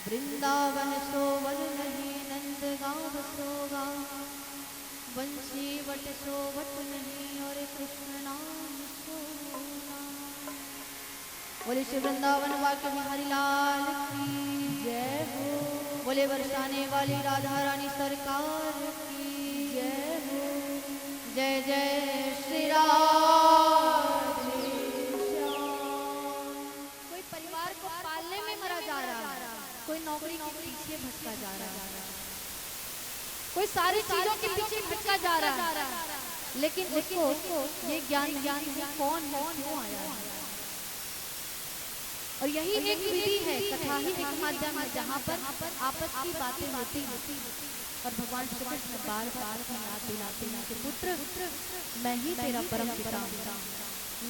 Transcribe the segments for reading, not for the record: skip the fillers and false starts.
वृंदावन सोवन नहीं नंद गाँव सोगा, बंसी वट सो वट नहीं और कृष्ण नाम सोना। बोले श्री वृंदावन वाक्य बिहारी लाल की जय हो। बोले बरसाने वाली राधा रानी सरकार की जय हो। जय जय श्री राम। कोई परिवार को पालने में मरा जा रहा है, कोई नौकरी के पीछे भटका जा रहा है, कोई सारी चीजों के पीछे भटका जा रहा है, लेकिन उसको ये ज्ञान कौन है, क्यों आया है। और यही एक विधि है, कथा ही एक माध्यम है जहाँ पर आपस की बातें होती और भगवान श्री कृष्ण बार बार याद दिलाते हैं कि पुत्र मैं ही तेरा परम पिता हूँ,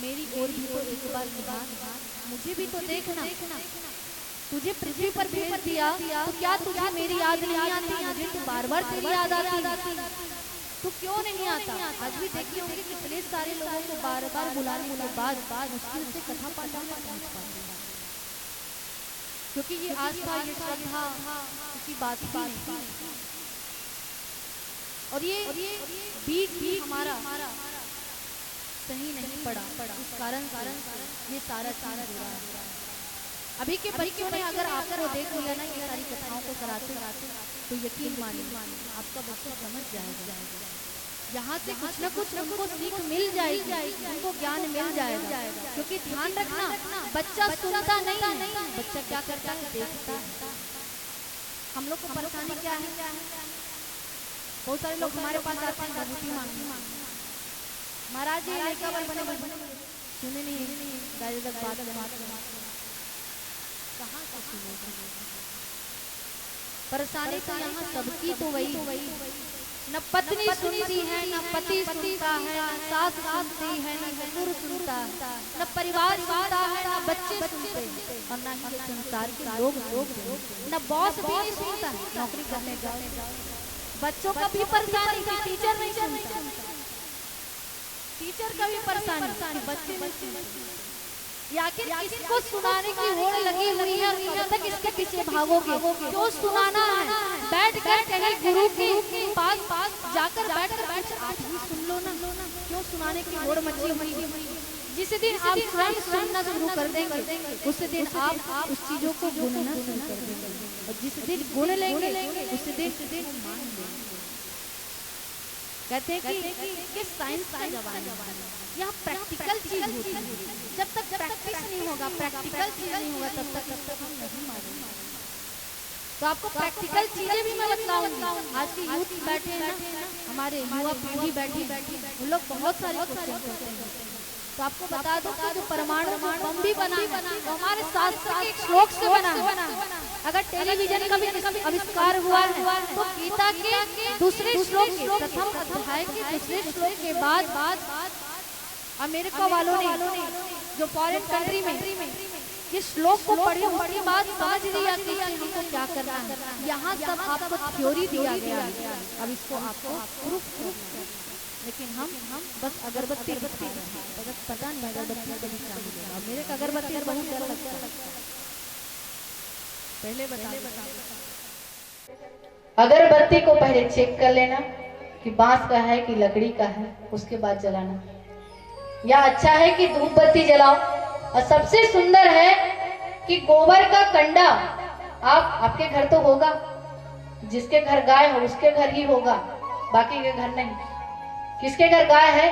मेरी ओर भी तो एक बार ध्यान, मुझे भी तो देखना। तुझे पृथ्वी पर भेज दिया तो क्या तुझे मेरी याद नहीं आती? मुझे तो बार बार तेरी याद आती, तू क्यों नहीं आता? आज भी देखते होंगे कितने सारे लोगों को बार बार बुलाने के बाद मुश्किल से कथा पाठा में पहुंच पाते हैं, क्योंकि ये आस्था, ये श्रद्धा की बात ही नहीं। और ये बीज भी हमारा सही नहीं पड़ा, इस कारण ये सारा हो रहा है। अभी के बच्चों ने अगर आपको देख लिया ना ये सारी कथाओं को कराते तो यकीन मानिए आपका बच्चा समझ जाएगा, यहाँ से कुछ न कुछ उनको सीख मिल जाएगी, उनको ज्ञान मिल जाएगा। क्योंकि ध्यान रखना, बच्चा सुनता नहीं है, बच्चा क्या करता है, देखता है। हम लोग को परेशानी क्या है, बहुत सारे लोग हमारे पास आते हैं भभूति मांगने, महाराज जी लड़का बने सुने नहीं बात कहाँ से सुनेगा। परेशानी तो यहाँ सबकी तो वही, न पत्नी सुनती है, न पति सुनता है, न सास सुनती है, न ससुर सुनता है, न परिवार सुनता है, न बच्चे सुनते हैं, और न ही संसार के लोग न बॉस भी नहीं सुनता है। नौकरी करने जाओ, बच्चों का भी परेशानी, टीचर नहीं सुनता, टीचर का भी परेशानी, बच्चे नहीं सुनते। आखिर किसको सुनाने की होड़ लगी हुई है, कब तक इसके पीछे भागोगे? जो सुनाना है बैठ कर कहीं गुरु के पास जाकर बैठ आप ही सुन लो ना, क्यों सुनाने की होड़ मची हुई है? जिस दिन आप स्वयं सुनना शुरू कर देंगे उस दिन आप उस चीजों को गुनना शुरू कर देंगे, और जिस दिन गुण लेंगे उस दिन मान लेंगे। कहते हैं कि साइंस का जमाना है, यहाँ प्रैक्टिकल चीज होती है। जब तक प्रैक्टिस नहीं होगा, प्रैक्टिकल चीज नहीं होगा, तब तक हम नहीं मानेंगे। तो आपको प्रैक्टिकल चीजें भी मैं बताऊंगी। आज के यूथ बैठे हैं ना, हमारे युवा पीढ़ी बैठी, वो लोग बहुत सारे क्वेश्चन करते हैं। तो आपको बता दो कि जो परमाणु बम भी बना वो हमारे शास्त्र के श्लोक से बना। अगर टेलीविजन का भी आविष्कार हुआ है तो गीता के दूसरे श्लोक के प्रथम अध्याय के दूसरे श्लोक के बाद अमेरिका वालों ने जो फॉरेन कंट्री में ये श्लोक को पढ़े उसके बाद समझ लिया कि हमको क्या करना है। यहाँ सब आपको थ्योरी दिया गया है, अब इसको आपको प्रूफ करना है। लेकिन हम बस अगरबत्ती पता नहीं अगरबत्ती कभी क्या मिलेगा। अब मेरे अगरबत्ती बहुत डर लगता है। पहले बता अगरबत्ती को पहले चेक कर लेना कि बांस का है कि लकड़ी का है, उसके बाद जलाना। या अच्छा है कि धूप बत्ती जलाओ, और सबसे सुंदर है कि गोबर का कंडा। आपके घर तो होगा, जिसके घर गाय हो उसके घर ही होगा, बाकी के घर नहीं। किसके घर गाय है?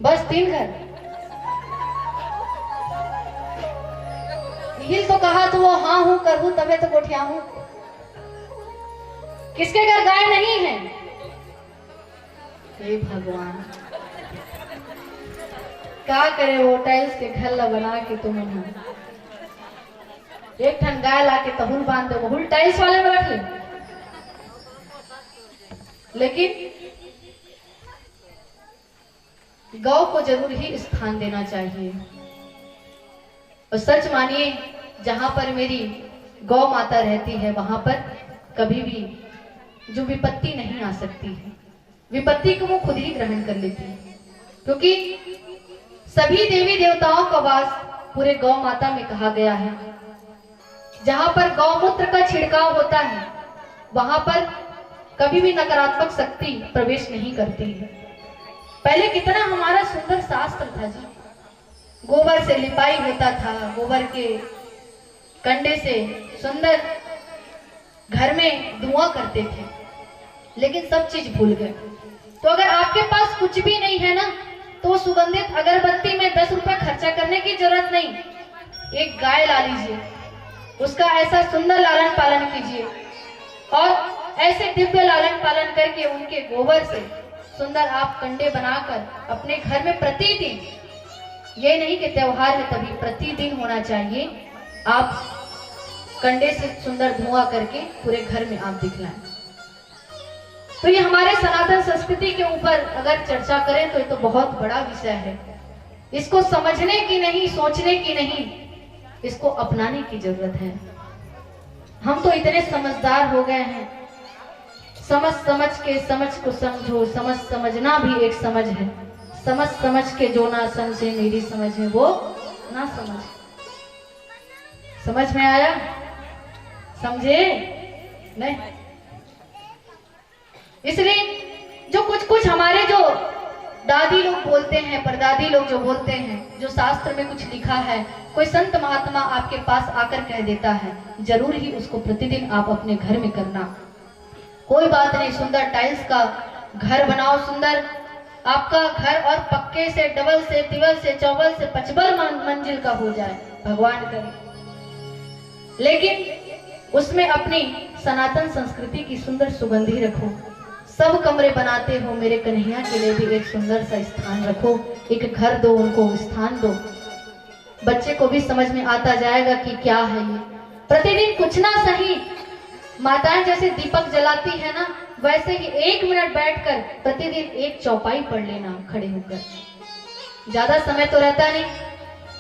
बस 3 घर। हिल तो कहा तो वो हाँ हूं करूं तबे तो गोठिया हूं। किसके घर गाय नहीं है? हे भगवान, क्या करे वो टाइल्स के घर ला बना के तुम एक ठन गाय ला के तहुल बांध दो, बहुल टाइल्स वाले में रख ले। लेकिन गौ को जरूर ही स्थान देना चाहिए। और सच मानिए, जहां पर मेरी गौ माता रहती है वहां पर कभी भी जो विपत्ति नहीं आ सकती है। विपत्ति को वो खुद ही ग्रहण कर लेती है, क्योंकि सभी देवी देवताओं का वास पूरे गौ माता में कहा गया है। जहां पर गौमूत्र का छिड़काव होता है वहां पर कभी भी नकारात्मक शक्ति प्रवेश नहीं करती है। पहले कितना हमारा सुंदर शास्त्र था जी, गोबर से लिपाई होता था, गोबर के कंडे से सुंदर घर में धुआं करते थे, लेकिन सब चीज भूल गए। तो अगर आपके पास कुछ भी नहीं है ना, तो सुगंधित अगरबत्ती में 10 रुपए खर्चा करने की जरूरत नहीं, एक गाय ला लीजिए, उसका ऐसा सुंदर लालन पालन कीजिए और ऐसे दिव्य लालन पालन करके उनके गोबर से सुंदर आप कंडे बनाकर अपने घर में प्रतिदिन, ये नहीं कि त्योहार है तभी, प्रतिदिन होना चाहिए, आप कंडे से सुंदर धुआं करके पूरे घर में आप दिखलाएं। तो ये हमारे सनातन संस्कृति के ऊपर अगर चर्चा करें तो ये तो बहुत बड़ा विषय है। इसको समझने की नहीं, सोचने की नहीं, इसको अपनाने की जरूरत है। हम तो इतने समझदार हो गए हैं, समझ समझ के समझ को समझो, समझ समझना भी एक समझ है, समझ समझ के जो ना समझे मेरी समझ है वो ना समझ। समझ में आया? समझे नहीं? इसलिए जो कुछ हमारे जो दादी लोग बोलते हैं, परदादी लोग जो बोलते हैं, जो शास्त्र में कुछ लिखा है, कोई संत महात्मा आपके पास आकर कह देता है, जरूर ही उसको प्रतिदिन आप अपने घर में करना। कोई बात नहीं, सुंदर टाइल्स का घर बनाओ, सुंदर आपका घर और पक्के से, डबल से, तिबल से, चौबल से, पचबल मंजिल का हो जाए, भगवान करे, लेकिन उसमें अपनी सनातन संस्कृति की सुंदर सुगंधी रखो। सब कमरे बनाते हो, मेरे कन्हैया के लिए भी एक सुंदर सा स्थान रखो, एक घर दो, उनको स्थान दो, बच्चे को भी समझ में आता जाएगा कि क्या है ये। प्रतिदिन कुछ ना सही, माताएं जैसे दीपक जलाती है ना, वैसे ही 1 मिनट बैठकर प्रतिदिन एक चौपाई पढ़ लेना खड़े होकर। ज्यादा समय तो रहता नहीं,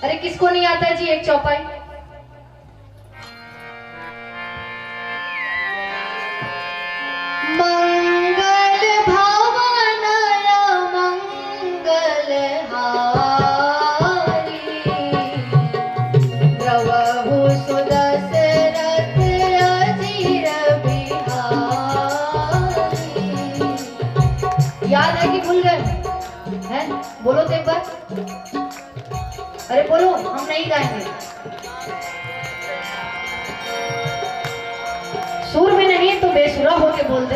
अरे किसको नहीं आता जी एक चौपाई? मंगल भवनय मंगल हारी, द्रवहु सुदशरथ अजीर बिहारी। याद है कि भूल गए हैं? बोलो तो एक बार, अरे बोलो, हम नहीं गाएंगे। सुर में नहीं तो बेसुरा होके बोल दे।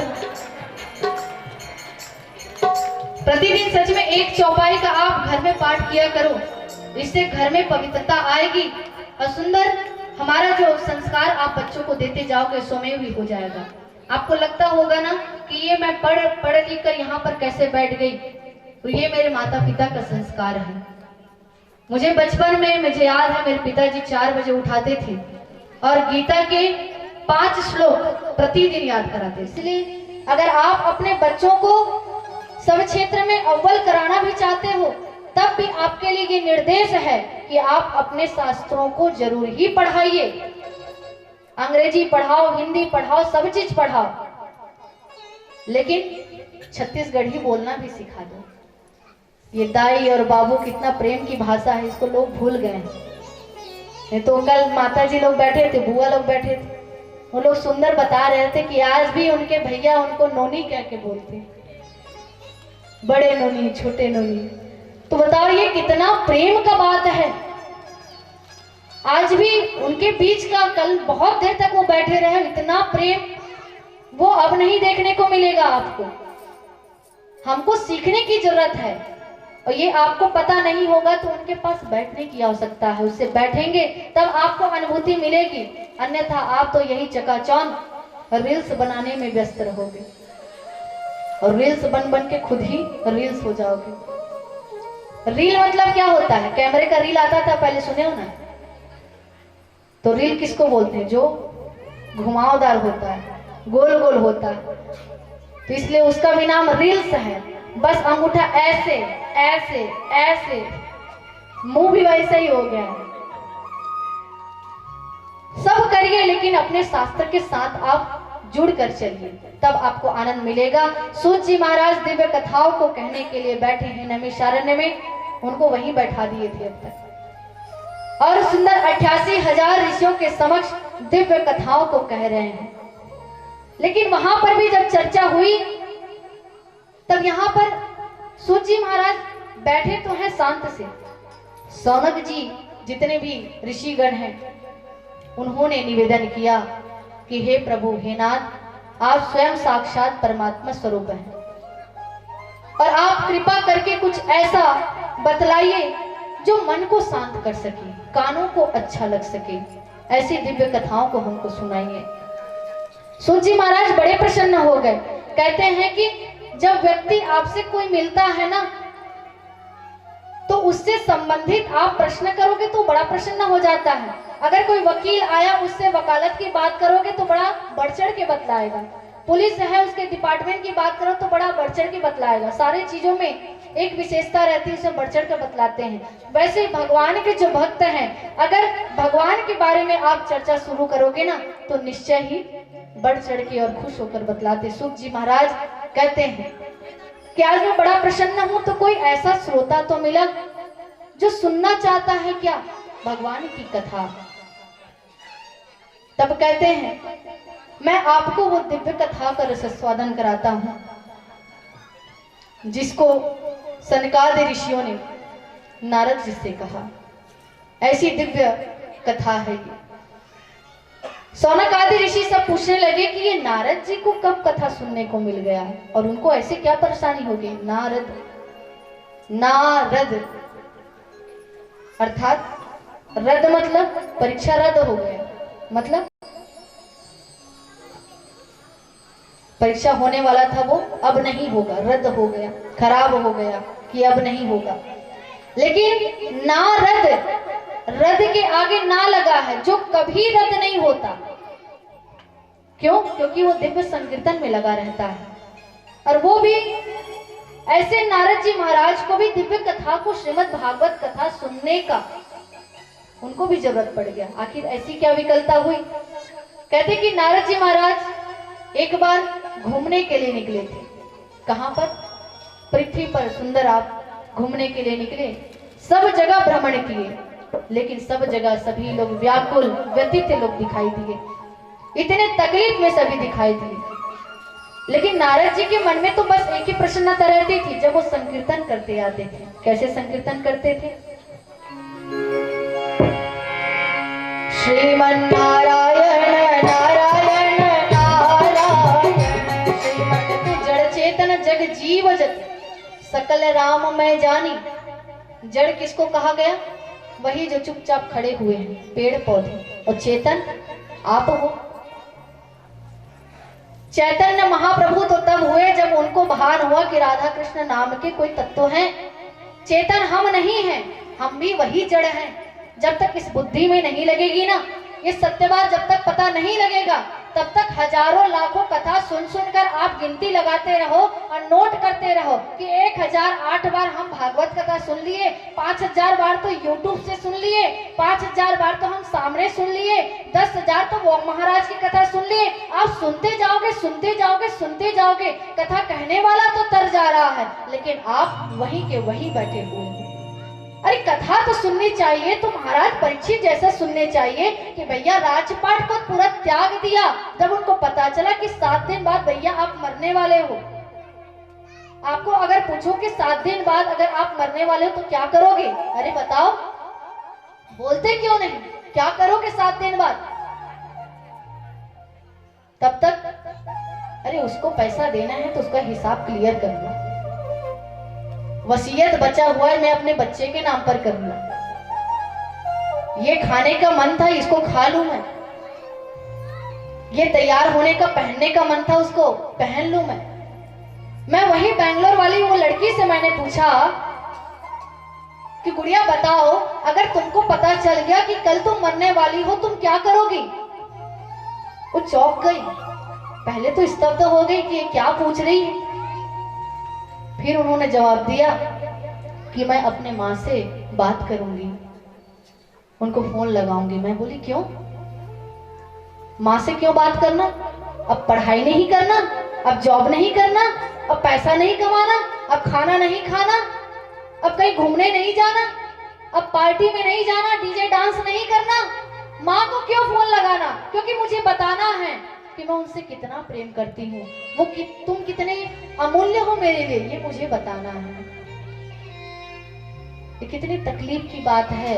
प्रतिदिन सच में एक चौपाई का आप घर में पाठ किया करो, इससे घर में पवित्रता आएगी और सुंदर हमारा जो संस्कार आप बच्चों को देते जाओगे स्वमेव ही हो जाएगा। आपको लगता होगा ना कि ये मैं पढ़ लिख कर यहाँ पर कैसे बैठ गई, तो ये मेरे माता पिता का संस्कार है। मुझे बचपन में मुझे याद है, मेरे पिताजी 4 बजे उठाते थे और गीता के 5 श्लोक प्रतिदिन याद कराते। इसलिए अगर आप अपने बच्चों को सब क्षेत्र में अव्वल कराना भी चाहते हो, तब भी आपके लिए ये निर्देश है कि आप अपने शास्त्रों को जरूर ही पढ़ाइए। अंग्रेजी पढ़ाओ, हिंदी पढ़ाओ, सब चीज पढ़ाओ, लेकिन छत्तीसगढ़ी बोलना भी सिखा दो। ये दाई और बाबू कितना प्रेम की भाषा है, इसको लोग भूल गए हैं। नहीं तो कल माताजी लोग बैठे थे, बुआ लोग बैठे थे, वो लोग सुंदर बता रहे थे कि आज भी उनके भैया उनको नोनी कह के बोलते, बड़े नोनी, छोटे नोनी। तो बताओ ये कितना प्रेम का बात है। आज भी उनके बीच का, कल बहुत देर तक वो बैठे रहे, इतना प्रेम वो अब नहीं देखने को मिलेगा आपको। हमको सीखने की जरूरत है और ये आपको पता नहीं होगा तो उनके पास बैठने की आवश्यकता है। उससे बैठेंगे तब आपको अनुभूति मिलेगी, अन्यथा आप तो यही चकाचौंध रील्स बनाने में व्यस्त रहोगे और रील्स बन बन के खुद ही रील्स हो जाओगे। रील मतलब क्या होता है? कैमरे का रील आता था पहले, सुने हो ना? तो रील किसको बोलते हैं? जो घुमावदार होता है, गोल गोल होता है, तो इसलिए उसका भी नाम रील्स है। बस अंगूठा ऐसे ऐसे ऐसे, मुंह भी वैसे ही हो गया है। सब करिए, लेकिन अपने शास्त्र के साथ आप जुड़ कर चलिए, तब आपको आनंद मिलेगा। सूत जी महाराज दिव्य कथाओं को कहने के लिए बैठे हैं नैमिषारण्य में, उनको वहीं बैठा दिए थे अब तक। और सुंदर 88,000 ऋषियों के समक्ष दिव्य कथाओं को कह रहे हैं। लेकिन वहां पर भी जब चर्चा हुई तब यहाँ पर सूत जी महाराज बैठे तो हैं शांत से। सौनक जी जितने भी ऋषिगण हैं उन्होंने निवेदन किया कि हे प्रभु, हे नाथ, आप स्वयं साक्षात परमात्मा स्वरूप हैं और आप कृपा करके कुछ ऐसा बतलाइए जो मन को शांत कर सके, कानों को अच्छा लग सके। ऐसी दिव्य कथाओं को हमको सुनाइए। सूत जी महाराज बड़े प्रसन्न हो गए। कहते हैं कि जब व्यक्ति आपसे कोई मिलता है ना तो उससे संबंधित आप प्रश्न करोगे तो बड़ा प्रसन्न हो जाता है। अगर कोई वकील आया उससे वकालत की बात करोगे तो बड़ा बढ़ चढ़ के बतलाएगा। पुलिस है उसके डिपार्टमेंट की बात करो तो बड़ा बढ़ चढ़ के बतलाएगा। सारी चीजों में एक विशेषता रहती है, उसमें बढ़ चढ़ कर बतलाते हैं। वैसे भगवान के जो भक्त हैं, अगर भगवान के बारे में आप चर्चा शुरू करोगे ना तो निश्चय ही बढ़ चढ़ के और खुश होकर बतलाते। सूत जी महाराज कहते हैं कि आज मैं बड़ा प्रसन्न हूं, तो कोई ऐसा श्रोता तो मिला जो सुनना चाहता है क्या भगवान की कथा। तब कहते हैं मैं आपको वो दिव्य कथा का रसस्वादन कराता हूं जिसको सनकादि ऋषियों ने नारद जी से कहा। ऐसी दिव्य कथा है ये। सौनक आदि ऋषि सब पूछने लगे कि ये नारद जी को कब कथा सुनने को मिल गया है और उनको ऐसे क्या परेशानी हो गई। नारद अर्थात रद्द मतलब परीक्षा रद्द हो गया, मतलब परीक्षा होने वाला था वो अब नहीं होगा, रद्द हो गया, खराब हो गया कि अब नहीं होगा। लेकिन नारद, रद्द के आगे ना लगा है जो कभी रद्द नहीं होता। क्यों? क्योंकि वो दिव्य संकीर्तन में लगा रहता है। और वो भी ऐसे नारद जी महाराज को भी दिव्य कथा को, श्रीमद् भागवत कथा सुनने का उनको भी जरूरत पड़ गया। आखिर ऐसी क्या विकलता हुई। कहते कि नारद जी महाराज एक बार घूमने के लिए निकले थे। कहां पर? पृथ्वी पर सुंदर आप घूमने के लिए निकले, सब जगह भ्रमण किए, लेकिन सब जगह सभी लोग व्याकुल व्यतीत लोग दिखाई दिए, इतने तकलीफ में सभी दिखाई दिए। लेकिन नारद जी के मन में तो बस एक ही प्रसन्नता रहती थी जब वो संकीर्तन करते आते थे। कैसे संकीर्तन करते थे? श्रीमन्नारायण नारायण नारायण, श्रीमन्नारायण जड़ चेतन जग जीव जत सकल राम मैं जानी। जड़ किसको कहा गया? वही जो चुपचाप खड़े हुए हैं, पेड़ पौधे। और चेतन आप हो। चैतन्य महाप्रभु तो तब हुए जब उनको भान हुआ कि राधा कृष्ण नाम के कोई तत्व हैं। चेतन हम नहीं हैं, हम भी वही जड़ हैं। जब तक इस बुद्धि में नहीं लगेगी ना, ये सत्यवाद जब तक पता नहीं लगेगा, तब तक हजारों लाखों कथा सुन सुनकर आप गिनती लगाते रहो और नोट करते रहो कि 1008 बार हम भागवत कथा सुन लिए, 5000 बार तो यूट्यूब से सुन लिए, 5000 बार तो हम सामने सुन लिए, 10,000 तो वो महाराज की कथा सुन लिए। आप सुनते जाओगे, सुनते जाओगे, सुनते जाओगे। कथा कहने वाला तो तर जा रहा है, लेकिन आप वहीं के वहीं बैठे हुए हैं। अरे कथा तो सुननी चाहिए तो महाराज परीक्षित जैसा सुनने चाहिए कि भैया राजपाट को पूरा त्याग दिया जब उनको पता चला कि 7 दिन बाद भैया आप मरने वाले हो। आपको अगर पूछो कि 7 दिन बाद अगर आप मरने वाले हो तो क्या करोगे? अरे बताओ, बोलते क्यों नहीं? क्या करोगे 7 दिन बाद? तब तक अरे उसको पैसा देना है तो उसका हिसाब क्लियर कर लो। वसीयत बचा हुआ है, मैं अपने बच्चे के नाम पर करूंगा। ये खाने का मन था, इसको खा लूं मैं। ये तैयार होने का, पहनने का मन था, उसको पहन लूं मैं वही बैंगलोर वाली वो लड़की से मैंने पूछा कि गुड़िया बताओ, अगर तुमको पता चल गया कि कल तुम मरने वाली हो, तुम क्या करोगी? वो चौंक गई, पहले तो स्तब्ध हो गई कि ये क्या पूछ रही है। फिर उन्होंने जवाब दिया कि मैं अपने माँ से बात करूंगी, उनको फोन लगाऊंगी। मैं बोली क्यों? माँ से क्यों बात करना? अब पढ़ाई नहीं करना, अब जॉब नहीं करना, अब पैसा नहीं कमाना, अब खाना नहीं खाना, अब कहीं घूमने नहीं जाना, अब पार्टी में नहीं जाना, डीजे डांस नहीं करना, माँ को क्यों फोन लगाना? क्योंकि मुझे बताना है कि मैं उनसे कितना प्रेम करती हूँ, वो तुम कितने अमूल्य हो मेरे लिए, ये मुझे बताना है। ये कितनी तकलीफ की बात है।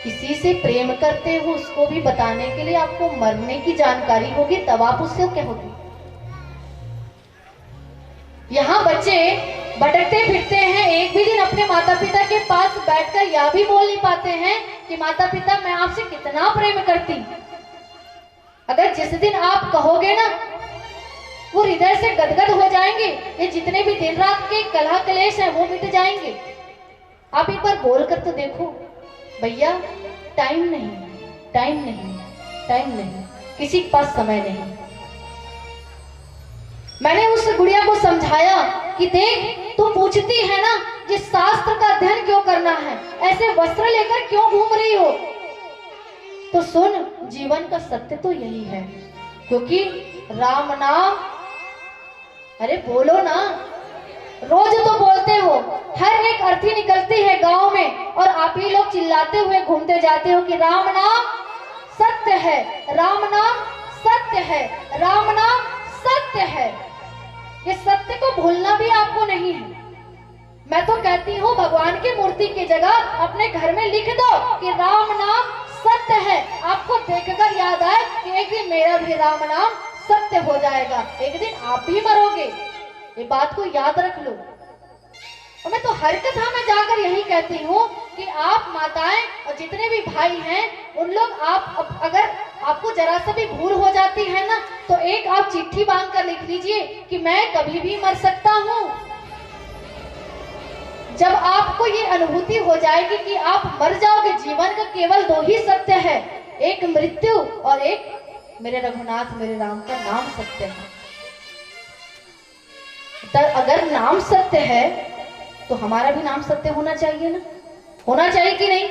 किसी से प्रेम करते हो उसको भी बताने के लिए आपको मरने की जानकारी होगी, तब आप उससे क्या होगी। यहाँ बच्चे भटकते फिरते हैं, एक भी दिन अपने माता पिता के पास बैठकर यह भी बोल नहीं पाते हैं कि माता पिता मैं आपसे कितना प्रेम करती। अगर जिस दिन आप कहोगे ना, वो हृदय से गदगद हो जाएंगे, ये जितने भी दिन रात के कलह क्लेश हैं वो मिट जाएंगे। आप एक बार बोल कर तो देखो, भैया टाइम नहीं, टाइम नहीं, टाइम नहीं, किसी के पास समय नहीं। मैंने उस गुड़िया को समझाया कि देख, तू पूछती है ना कि शास्त्र का अध्ययन क्यों करना है, ऐसे वस्त्र लेकर क्यों घूम रही हो, तो सुन, जीवन का सत्य तो यही है। क्योंकि राम नाम, अरे बोलो ना, रोज तो बोलते हो, हर एक अर्थी निकलती है गांव में, और आप ही लोग चिल्लाते हुए घूमते जाते हो कि राम नाम सत्य है, राम नाम सत्य है, राम नाम सत्य है। ये सत्य को भूलना भी आपको नहीं है। मैं तो कहती हूँ भगवान की मूर्ति की जगह अपने घर में लिख दो कि राम नाम सत्य है। आपको देखकर याद आए कि एक दिन मेरा भी राम नाम सत्य हो जाएगा, एक दिन आप भी मरोगे, ये बात को याद रख लो। और मैं तो हर कथा में जाकर यही कहती हूँ कि आप माताएं और जितने भी भाई हैं, उन लोग आप अगर आपको जरा सा भी भूल हो जाती है ना, तो एक आप चिट्ठी बांध कर लिख लीजिए कि मैं कभी भी मर सकता हूँ। जब आपको ये अनुभूति हो जाएगी कि आप मर जाओगे, जीवन का केवल दो ही सत्य है, एक मृत्यु और एक मेरे रघुनाथ मेरे राम का नाम सत्य है। तो अगर नाम सत्य है तो हमारा भी नाम सत्य होना चाहिए ना, होना चाहिए कि नहीं?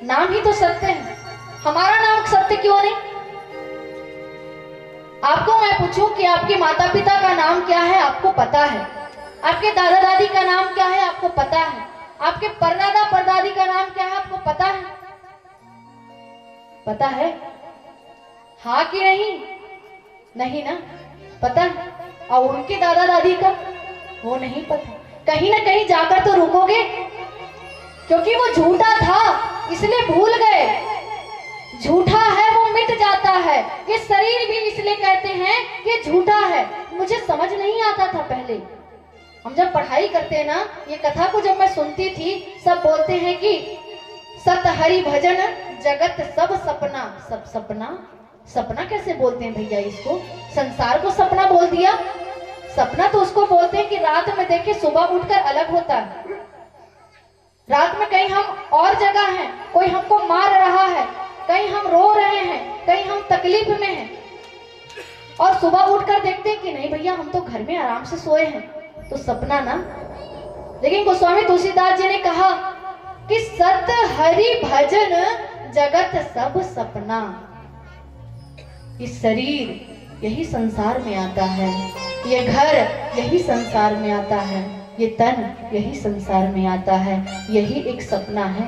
नाम ही तो सत्य है, हमारा नाम सत्य क्यों नहीं? आपको मैं पूछूं कि आपके माता पिता का नाम क्या है, आपको पता है? आपके दादा दादी का नाम क्या है, आपको पता है? आपके परदादा परदादी का नाम क्या है, आपको पता है? पता है? हाँ कि नहीं? नहीं ना, पता है। और उनके दादा दादी का वो नहीं पता। कहीं ना कहीं जाकर तो रुकोगे, क्योंकि वो झूठा था इसलिए भूल गए। झूठा है वो मिट जाता है, ये शरीर भी इसलिए कहते हैं कि झूठा है। मुझे समझ नहीं आता था पहले, हम जब पढ़ाई करते ना, ये कथा को जब मैं सुनती थी, सब बोलते हैं कि सत हरि भजन जगत सब सपना। सब सपना, सपना कैसे बोलते हैं भैया इसको? संसार को सपना बोल दिया? सपना तो उसको बोलते हैं कि रात में देखे सुबह उठकर अलग होता है। रात में कहीं हम और जगह हैं, कोई हमको मार रहा है, कहीं हम रो रहे हैं, कहीं हम तकलीफ में हैं, और सुबह उठकर देखते हैं कि नहीं भैया हम तो घर में आराम से सोए हैं, तो सपना ना। लेकिन गोस्वामी तुलसीदास जी ने कहा कि सत हरि भजन जगत सब सपना। इस शरीर यही संसार में आता है, ये घर यही संसार में आता है, ये तन यही संसार में आता है, यही एक सपना है।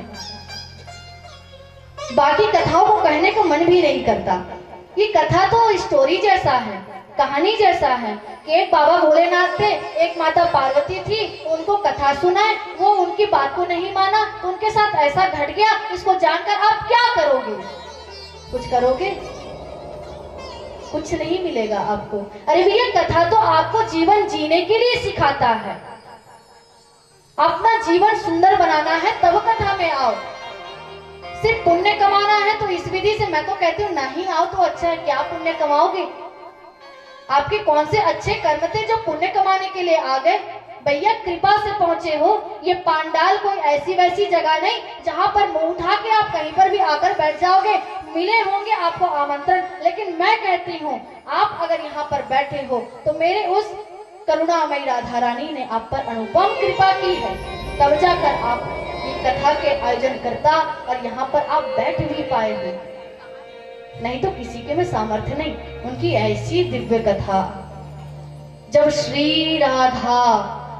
बाकी कथाओं को कहने को मन भी नहीं करता। ये कथा तो स्टोरी जैसा है, कहानी जैसा है कि एक बाबा भोलेनाथ थे, एक माता पार्वती थी, उनको कथा सुनाए, वो उनकी बात को नहीं माना, तो उनके साथ ऐसा घट गया। इसको जानकर आप क्या करोगे? कुछ करोगे? कुछ नहीं मिलेगा आपको। अरे भैया कथा तो आपको जीवन जीने के लिए सिखाता है, अपना जीवन सुंदर बनाना है तब कथा में आओ। सिर्फ पुण्य कमाना है तो इस विधि से मैं तो कहती हूँ नहीं आओ तो अच्छा है। क्या पुण्य कमाओगे? आपके कौन से अच्छे कर्म थे जो पुण्य कमाने के लिए आ गए? भैया कृपा से पहुंचे हो। ये पांडाल कोई ऐसी वैसी जगह नहीं जहां पर मुंह उठा के आप कहीं पर भी आकर बैठ जाओगे। मिले होंगे आपको आमंत्रण, लेकिन मैं कहती हूँ आप अगर यहाँ पर बैठे हो तो मेरे उस करुणामयी राधा रानी ने आप पर अनुपम कृपा की है, तब जाकर आप ये कथा के आयोजन करता और यहाँ पर आप बैठ भी पाए हो। नहीं तो किसी के में सामर्थ्य नहीं। उनकी ऐसी दिव्य कथा, जब श्री राधा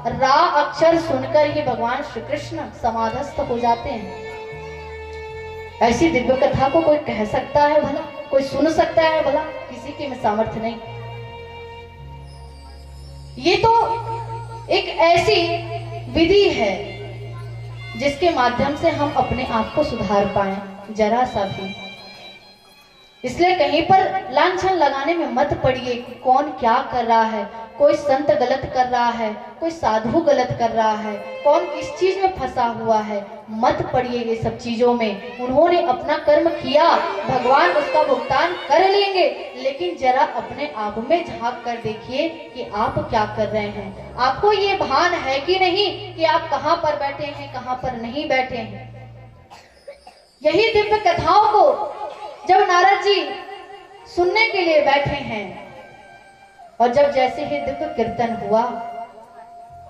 रा अक्षर सुनकर ही भगवान श्री कृष्ण समाधस्थ हो जाते हैं। ऐसी दिव्य कथा को कोई कह सकता है भला? कोई सुन सकता है भला? किसी की में सामर्थ्य नहीं। ये तो एक ऐसी विधि है जिसके माध्यम से हम अपने आप को सुधार पाए जरा सा भी। इसलिए कहीं पर लांछन लगाने में मत पड़िए कि कौन क्या कर रहा है, कोई संत गलत कर रहा है, कोई साधु गलत कर रहा है, कौन किस चीज में फंसा हुआ है। मत पड़िए ये सब चीजों में। उन्होंने अपना कर्म किया, भगवान उसका भुगतान कर लेंगे, लेकिन जरा अपने आप में झांक कर देखिए कि आप क्या कर रहे हैं। आपको ये भान है कि नहीं कि आप कहां पर बैठे हैं, कहां पर नहीं बैठे हैं। यही दिव्य कथाओं को जब नारद जी सुनने के लिए बैठे हैं और जब जैसे ही दिव्य कीर्तन हुआ,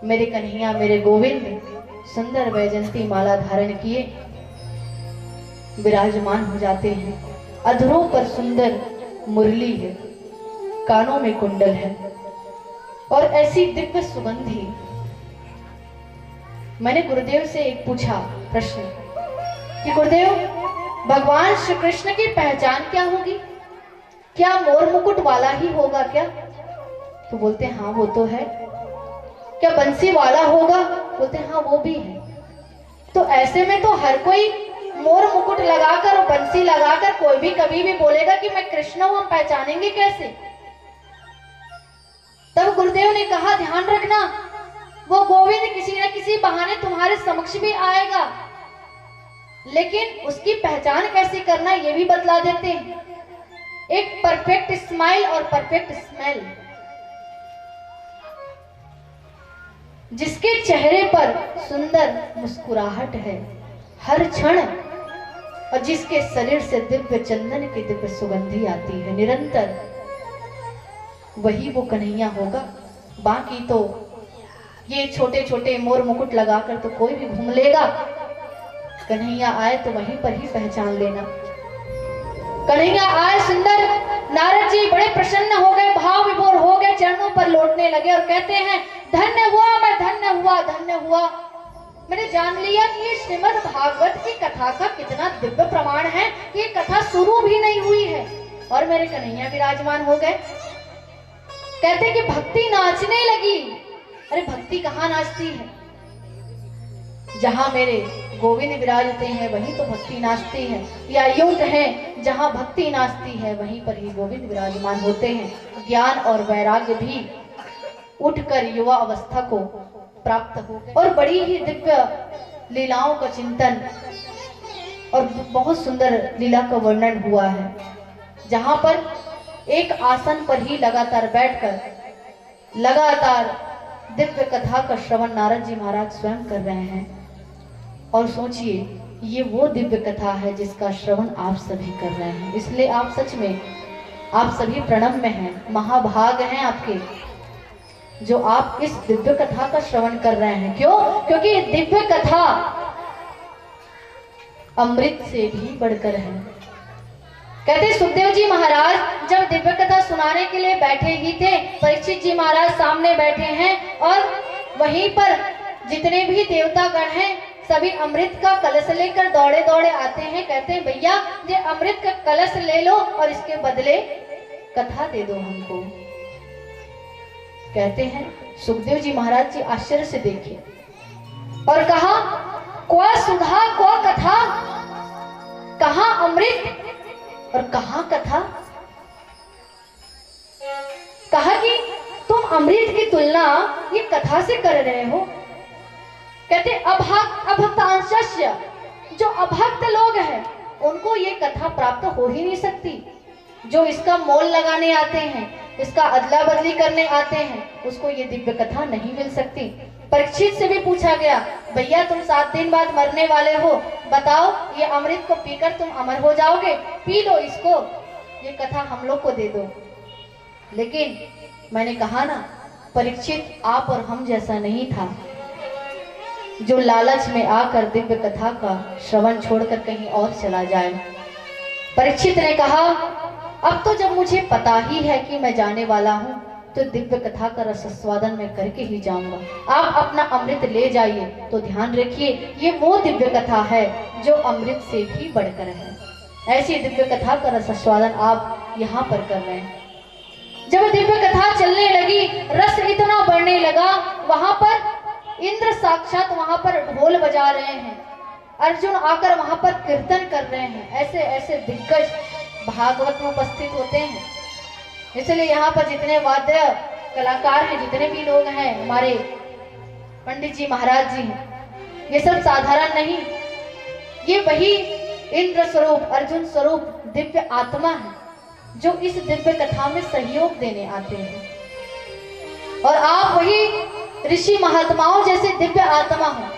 मेरे कन्हैया मेरे गोविंद सुंदर वैजंती माला धारण किए विराजमान हो जाते हैं। अधरों पर सुंदर मुरली है, कानों में कुंडल है और ऐसी दिव्य सुगंधी। मैंने गुरुदेव से एक पूछा प्रश्न कि गुरुदेव भगवान श्री कृष्ण की पहचान क्या होगी? क्या मोर मुकुट वाला ही होगा क्या? तो बोलते हाँ वो तो है। क्या बंसी वाला होगा? बोलते हाँ वो भी है। तो ऐसे में तो हर कोई मोर मुकुट लगाकर और बंसी लगाकर कोई भी कभी भी बोलेगा कि मैं कृष्ण हूं, हम पहचानेंगे कैसे? तब गुरुदेव ने कहा ध्यान रखना, वो गोविंद किसी न किसी बहाने तुम्हारे समक्ष भी आएगा, लेकिन उसकी पहचान कैसे करना ये भी बतला देते हैं। एक परफेक्ट स्माइल और परफेक्ट स्मेल। जिसके चेहरे पर सुंदर मुस्कुराहट है हर क्षण, और जिसके शरीर से दिव्य चंदन की दिव्य सुगंधी आती है निरंतर, वही वो कन्हैया होगा। बाकी तो ये छोटे छोटे मोर मुकुट लगाकर तो कोई भी घूम लेगा। कन्हैया आए तो वहीं पर ही पहचान लेना। कन्हैया आए सुंदर। नारद जी बड़े प्रसन्न हो गए, भाव विभोर हो गए, चरणों पर लौटने लगे और कहते हैं धन्य हुआ मैं, धन्य हुआ, धन्य हुआ। मैंने जान लिया कि ये श्रीमद् भागवत की कथा का कितना दिव्य प्रमाण है कि ये कथा शुरू भी नहीं हुई है और मेरे कन्हैया विराजमान हो गए। कहते कि भक्ति नाचने लगी। अरे भक्ति कहाँ नाचती है? जहां मेरे गोविंद विराजते हैं वहीं तो भक्ति नाचती है, या यूं कहें जहां भक्ति नाचती है वहीं पर ही गोविंद विराजमान होते हैं। ज्ञान और वैराग्य भी उठकर युवा अवस्था को प्राप्त हो गए और बड़ी ही दिव्य लीलाओं का चिंतन और बहुत सुंदर लीला का वर्णन हुआ है, जहां पर एक आसन पर ही लगातार बैठकर लगातार दिव्य कथा का श्रवण नारद जी महाराज स्वयं कर रहे हैं। और सोचिए ये वो दिव्य कथा है जिसका श्रवण आप सभी कर रहे हैं। इसलिए आप सच में आप सभी प्रणव में हैं, महाभाग हैं आपके जो आप इस दिव्य कथा का श्रवण कर रहे हैं। क्यों? क्योंकि ये दिव्य कथा अमृत से भी बढ़कर है। कहते सुखदेव जी महाराज जब दिव्य कथा सुनाने के लिए बैठे ही थे, परीक्षित जी महाराज सामने बैठे हैं और वहीं पर जितने भी देवता गण हैं सभी अमृत का कलश लेकर दौड़े दौड़े आते हैं। कहते हैं भैया ये अमृत का कलश ले लो और इसके बदले कथा दे दो हमको। कहते हैं सुखदेव जी महाराज जी आश्चर्य से देखे और कहा क्वा सुधा क्वा कथा, कहां अमृत और कहां कथा। कहा कि तुम अमृत की तुलना ये कथा से कर रहे हो। कहते अभक्तांशस्य, जो अभक्त लोग हैं उनको ये कथा प्राप्त हो ही नहीं सकती। जो इसका मोल लगाने आते हैं, इसका अदला बदली करने आते हैं, उसको ये दिव्य कथा नहीं मिल सकती। परीक्षित से भी पूछा गया भैया तुम 7 दिन बाद मरने वाले हो, बताओ ये अमृत को पीकर तुम अमर हो जाओगे, पी लो इसको, ये कथा हम लोग को दे दो। लेकिन मैंने कहा ना परीक्षित आप और हम जैसा नहीं था जो लालच में आकर दिव्य कथा का श्रवण छोड़कर कहीं और चला जाए। परीक्षित ने कहा अब तो जब मुझे पता ही है कि मैं जाने वाला हूं तो दिव्य कथा का रसास्वादन मैं करके ही जाऊंगा। आप अपना अमृत ले जाइए। तो ध्यान रखिए, ये वो दिव्य कथा है जो अमृत से भी बढ़कर है। ऐसी दिव्य कथा का रसास्वादन आप यहाँ पर कर रहे हैं। जब दिव्य कथा चलने लगी, रस इतना बढ़ने लगा, वहां पर इंद्र साक्षात वहां पर ढोल बजा रहे हैं, अर्जुन आकर वहां पर कीर्तन कर रहे हैं। ऐसे ऐसे दिग्गज भागवत में उपस्थित होते हैं। इसलिए यहाँ पर जितने वाद्य कलाकार हैं, जितने भी लोग हैं, हमारे पंडित जी महाराज जी हैं, ये सब साधारण नहीं, ये वही इंद्र स्वरूप अर्जुन स्वरूप दिव्य आत्मा है जो इस दिव्य कथा में सहयोग देने आते हैं। और आप वही ऋषि महात्माओं जैसे दिव्य आत्मा हो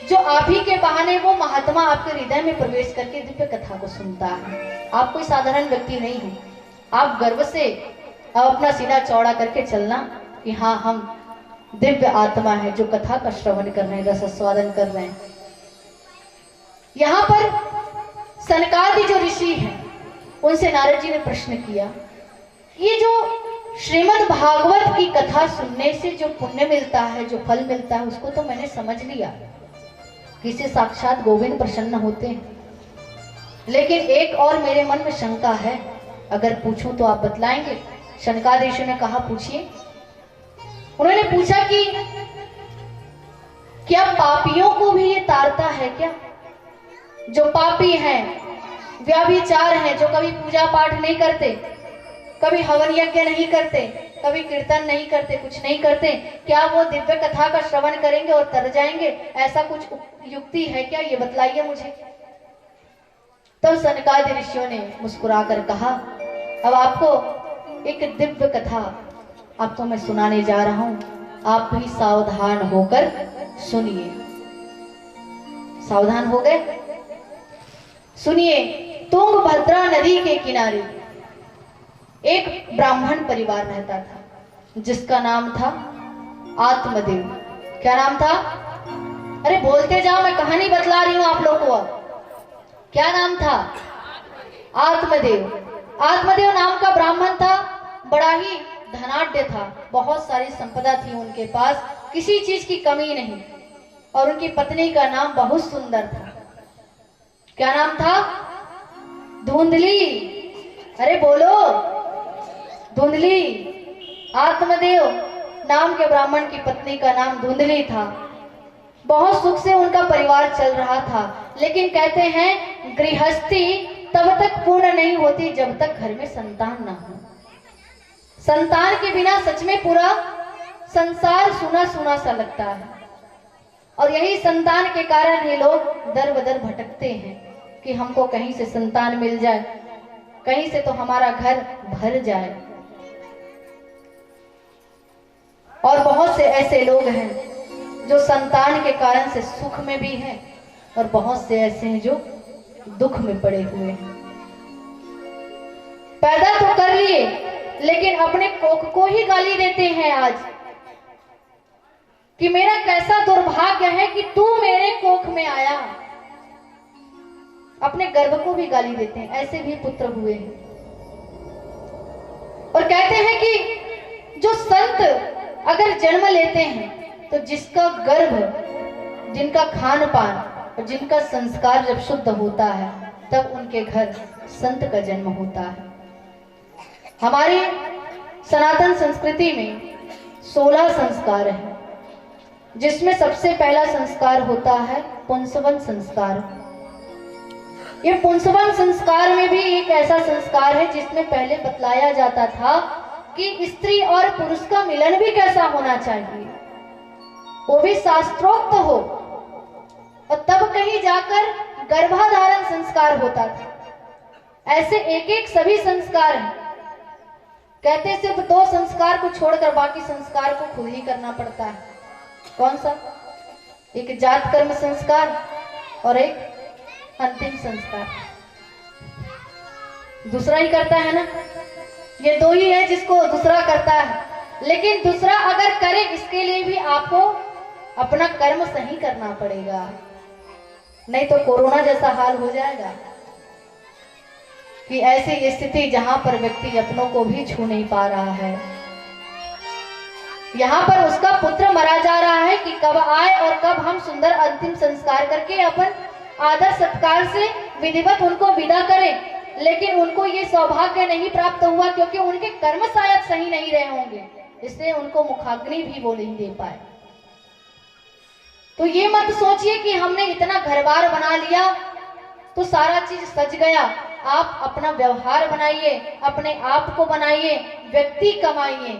जो आप ही के बहाने वो महात्मा आपके हृदय में प्रवेश करके दिव्य कथा को सुनता है। आप कोई साधारण व्यक्ति नहीं हो। आप गर्व से अपना सीना चौड़ा करके चलना कि हाँ, हम दिव्य आत्मा है जो कथा का श्रवण कर रहे हैं, रसास्वादन कर रहे हैं। यहाँ पर सनकादि जो ऋषि हैं, उनसे नारद जी ने प्रश्न किया, ये जो श्रीमद् भागवत की कथा सुनने से जो पुण्य मिलता है, जो फल मिलता है, उसको तो मैंने समझ लिया कि इससे साक्षात गोविंद प्रसन्न होते हैं, लेकिन एक और मेरे मन में शंका है, अगर पूछूं तो आप बतलाएंगे? शनकादि ऋषि ने कहा, पूछिए। उन्होंने पूछा कि क्या पापियों को भी ये तारता है क्या? जो पापी हैं, व्यभिचार हैं, जो कभी पूजा पाठ नहीं करते, कभी हवन यज्ञ नहीं करते, कभी कीर्तन नहीं करते, कुछ नहीं करते, क्या वो दिव्य कथा का श्रवण करेंगे और तर जाएंगे? ऐसा कुछ युक्ति है क्या? ये बतलाइए मुझे। तब सनकादि ऋषियों ने मुस्कुराकर कहा, अब आपको एक दिव्य कथा आपको मैं सुनाने जा रहा हूं, आप भी सावधान होकर सुनिए। सावधान हो गए? सुनिए। तुंगभद्रा नदी के किनारे एक ब्राह्मण परिवार रहता था जिसका नाम था आत्मदेव। क्या नाम था? अरे बोलते जाओ, मैं कहानी बतला रही हूं आप लोगों को। क्या नाम था? आत्मदेव। आत्मदेव नाम का ब्राह्मण था, बड़ा ही धनाढ्य था, बहुत सारी संपदा थी उनके पास, किसी चीज की कमी नहीं। और उनकी पत्नी का नाम बहुत सुंदर था। क्या नाम था? धुंधली। अरे बोलो, धुंधली। आत्मदेव नाम के ब्राह्मण की पत्नी का नाम धुंधली था। बहुत सुख से उनका परिवार चल रहा था, लेकिन कहते हैं गृहस्थी तब तक पूर्ण नहीं होती जब तक घर में संतान ना हो। संतान के बिना सच में पूरा संसार सुना सुना सा लगता है। और यही संतान के कारण ही लोग दर बदर भटकते हैं कि हमको कहीं से संतान मिल जाए, कहीं से तो हमारा घर भर जाए। और बहुत से ऐसे लोग हैं जो संतान के कारण से सुख में भी हैं, और बहुत से ऐसे हैं जो दुख में पड़े हुए हैं। पैदा तो कर लिए, लेकिन अपने कोख को ही गाली देते हैं आज कि मेरा कैसा दुर्भाग्य है कि तू मेरे कोख में आया। अपने गर्भ को भी गाली देते हैं। ऐसे भी पुत्र हुए हैं। और कहते हैं कि जो संत अगर जन्म लेते हैं तो जिसका गर्भ, जिनका खान पान और जिनका संस्कार जब शुद्ध होता है, तब उनके घर संत का जन्म होता है। हमारी सनातन संस्कृति में 16 संस्कार हैं, जिसमें सबसे पहला संस्कार होता है पुंसवन संस्कार। ये पुंसवन संस्कार में भी एक ऐसा संस्कार है जिसमें पहले बतलाया जाता था कि स्त्री और पुरुष का मिलन भी कैसा होना चाहिए, वो भी शास्त्रोक्त हो, और तब कहीं जाकर गर्भाधारण संस्कार होता था। ऐसे एक एक सभी संस्कार हैं। कहते सिर्फ 2 संस्कार को छोड़कर बाकी संस्कार को खुद ही करना पड़ता है। कौन सा? एक जात कर्म संस्कार और एक अंतिम संस्कार। दूसरा ही करता है ना, ये 2 ही है जिसको दूसरा करता है। लेकिन दूसरा अगर करे, इसके लिए भी आपको अपना कर्म सही करना पड़ेगा, नहीं तो कोरोना जैसा हाल हो जाएगा कि ऐसी स्थिति जहां पर व्यक्ति अपनों को भी छू नहीं पा रहा है, यहाँ पर उसका पुत्र मरा जा रहा है कि कब आए और कब हम सुंदर अंतिम संस्कार करके अपन आदर सत्कार से विधिवत उनको विदा करें। लेकिन उनको ये सौभाग्य नहीं प्राप्त हुआ क्योंकि उनके कर्म शायद सही नहीं रहे होंगे, इसलिए उनको मुखाग्नि भी वो नहीं दे पाए। तो ये मत सोचिए कि हमने इतना घर बार बना लिया तो सारा चीज सज गया। आप अपना व्यवहार बनाइए, अपने आप को बनाइए, व्यक्ति कमाइए,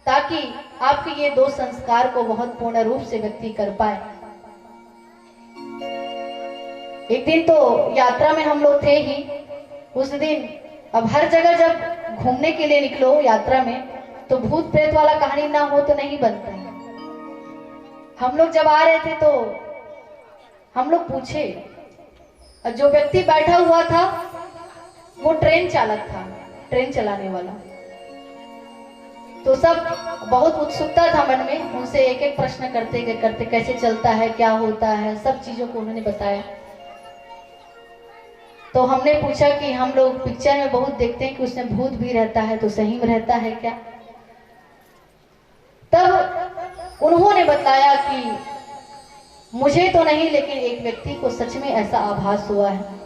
ताकि आपके ये 2 संस्कार को बहुत पूर्ण रूप से व्यक्ति कर पाए। एक दिन तो यात्रा में हम लोग थे ही, उस दिन अब हर जगह जब घूमने के लिए निकलो यात्रा में तो भूत प्रेत वाला कहानी ना हो तो नहीं बनता है। हम लोग जब आ रहे थे तो हम लोग पूछे, जो व्यक्ति बैठा हुआ था वो ट्रेन चालक था, ट्रेन चलाने वाला। तो सब बहुत उत्सुकता था मन में, उनसे एक एक प्रश्न करते कैसे चलता है, क्या होता है, सब चीजों को उन्होंने बताया। तो हमने पूछा कि हम लोग पिक्चर में बहुत देखते हैं कि उसमें भूत भी रहता है, तो सही में रहता है क्या? तब उन्होंने बताया कि मुझे तो नहीं, लेकिन एक व्यक्ति को सच में ऐसा आभास हुआ है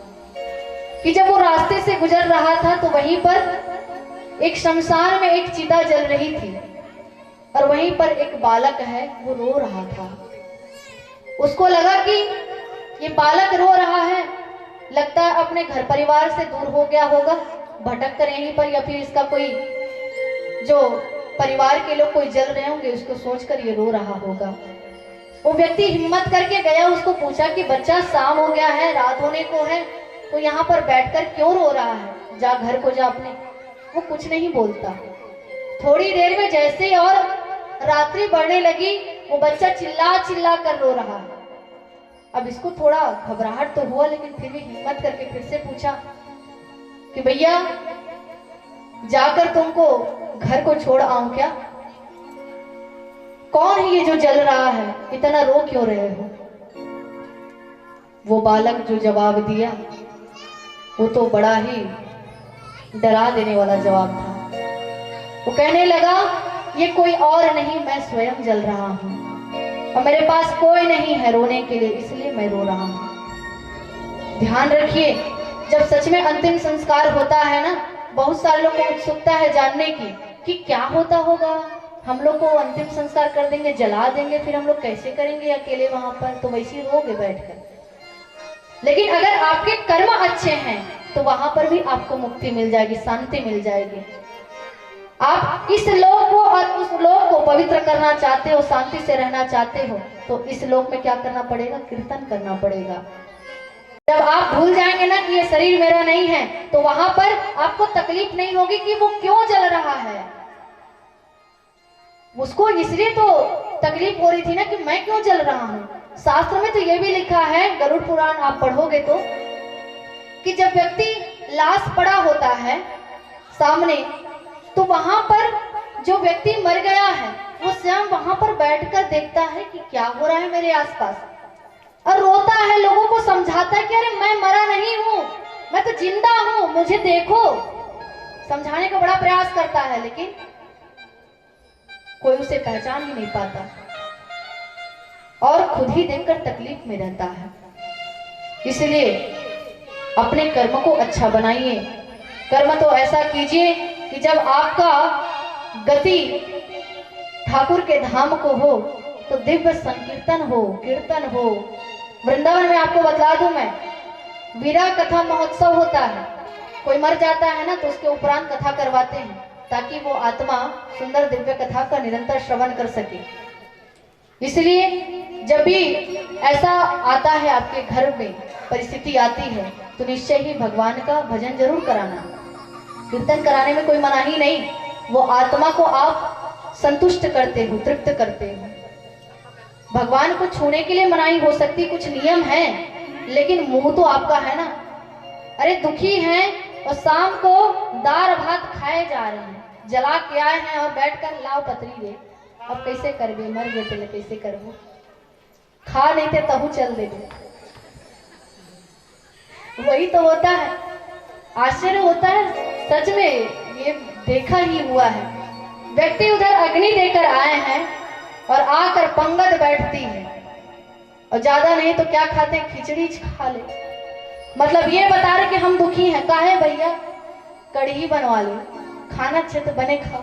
कि जब वो रास्ते से गुजर रहा था तो वहीं पर एक शमशान में एक चिता जल रही थी और वहीं पर एक बालक है वो रो रहा था। उसको लगा कि ये बालक रो रहा है, लगता है अपने घर परिवार से दूर हो गया होगा, भटक कर यहीं पर, या फिर इसका कोई जो परिवार के लोग कोई जल रहे होंगे उसको सोचकर ये रो रहा होगा। वो व्यक्ति हिम्मत करके गया, उसको पूछा कि बच्चा शाम हो गया है, रात होने को है, तो यहाँ पर बैठकर क्यों रो रहा है, जा घर को जा अपने। वो कुछ नहीं बोलता। थोड़ी देर में जैसे और रात्रि बढ़ने लगी वो बच्चा चिल्ला चिल्ला कर रो रहा है। अब इसको थोड़ा घबराहट तो हुआ, लेकिन फिर भी हिम्मत करके फिर से पूछा कि भैया जाकर तुमको घर को छोड़ आऊं क्या? कौन है ये जो जल रहा है, इतना रो क्यों रहे हो? वो बालक जो जवाब दिया वो तो बड़ा ही डरा देने वाला जवाब था। वो कहने लगा ये कोई और नहीं, मैं स्वयं जल रहा हूं और मेरे पास कोई नहीं है रोने के लिए, इसलिए मैं रो रहा हूं। ध्यान रखिए, जब सच में अंतिम संस्कार होता है ना, बहुत सारे लोग को उत्सुकता है जानने की कि क्या होता होगा। हम लोग को अंतिम संस्कार कर देंगे, जला देंगे, फिर हम लोग कैसे करेंगे अकेले वहां पर, तो वैसे ही रोगे बैठकर। लेकिन अगर आपके कर्म अच्छे हैं तो वहां पर भी आपको मुक्ति मिल जाएगी, शांति मिल जाएगी। आप इस लोक को और उस लोक को पवित्र करना चाहते हो, शांति से रहना चाहते हो, तो इस लोक में क्या करना पड़ेगा? कीर्तन करना पड़ेगा। जब आप भूल जाएंगे ना कि ये शरीर मेरा नहीं है, तो वहां पर आपको तकलीफ नहीं होगी कि वो क्यों जल रहा है। उसको इसलिए तो तकलीफ हो रही थी ना कि मैं क्यों जल रहा हूं। शास्त्र में तो ये भी लिखा है, गरुड़ पुराण आप पढ़ोगे तो, कि जब व्यक्ति लाश पड़ा होता है सामने, तो वहां पर जो व्यक्ति मर गया है वो स्वयं वहां पर बैठकर देखता है कि क्या हो रहा है मेरे आसपास, और रोता है, लोगों को समझाता है कि अरे मैं मरा नहीं हूं, मैं तो जिंदा हूं, मुझे देखो। समझाने का बड़ा प्रयास करता है, लेकिन कोई उसे पहचान ही नहीं पाता और खुद ही देखकर तकलीफ में रहता है। इसलिए अपने कर्म को अच्छा बनाइए। कर्म तो ऐसा कीजिए कि जब आपका गति ठाकुर के धाम को हो तो दिव्य संकीर्तन हो, कीर्तन हो। वृंदावन में आपको बता दूं मैं, वीरा कथा महोत्सव होता है। कोई मर जाता है ना तो उसके उपरांत कथा करवाते हैं ताकि वो आत्मा सुंदर दिव्य कथा का निरंतर श्रवण कर सके। इसलिए जब भी ऐसा आता है, आपके घर में परिस्थिति आती है, तो निश्चय ही भगवान का भजन जरूर कराना। कीर्तन कराने में कोई मनाही नहीं, वो आत्मा को आप संतुष्ट करते हो, तृप्त करते हो। भगवान को छूने के लिए मनाही हो सकती, कुछ नियम है, लेकिन मुंह तो आपका है ना। अरे दुखी हैं और शाम को दाल भात खाए जा रहे हैं, जला के आए हैं और बैठकर लाओ पतरी दे, अब कैसे करबे, मर गए पहले कैसे करबो, खा नहीं थे तहु चल दे। वही तो होता है। आश्चर्य होता है, सच में ये देखा ही हुआ है। व्यक्ति उधर अग्नि देकर आए हैं और आकर पंगत बैठती है, और ज्यादा नहीं तो क्या खाते हैं, खिचड़ी खा ले। मतलब ये बता रहे कि हम दुखी हैं। काहे भैया, कढ़ी बनवा लो, खाना अच्छे से बने खाओ।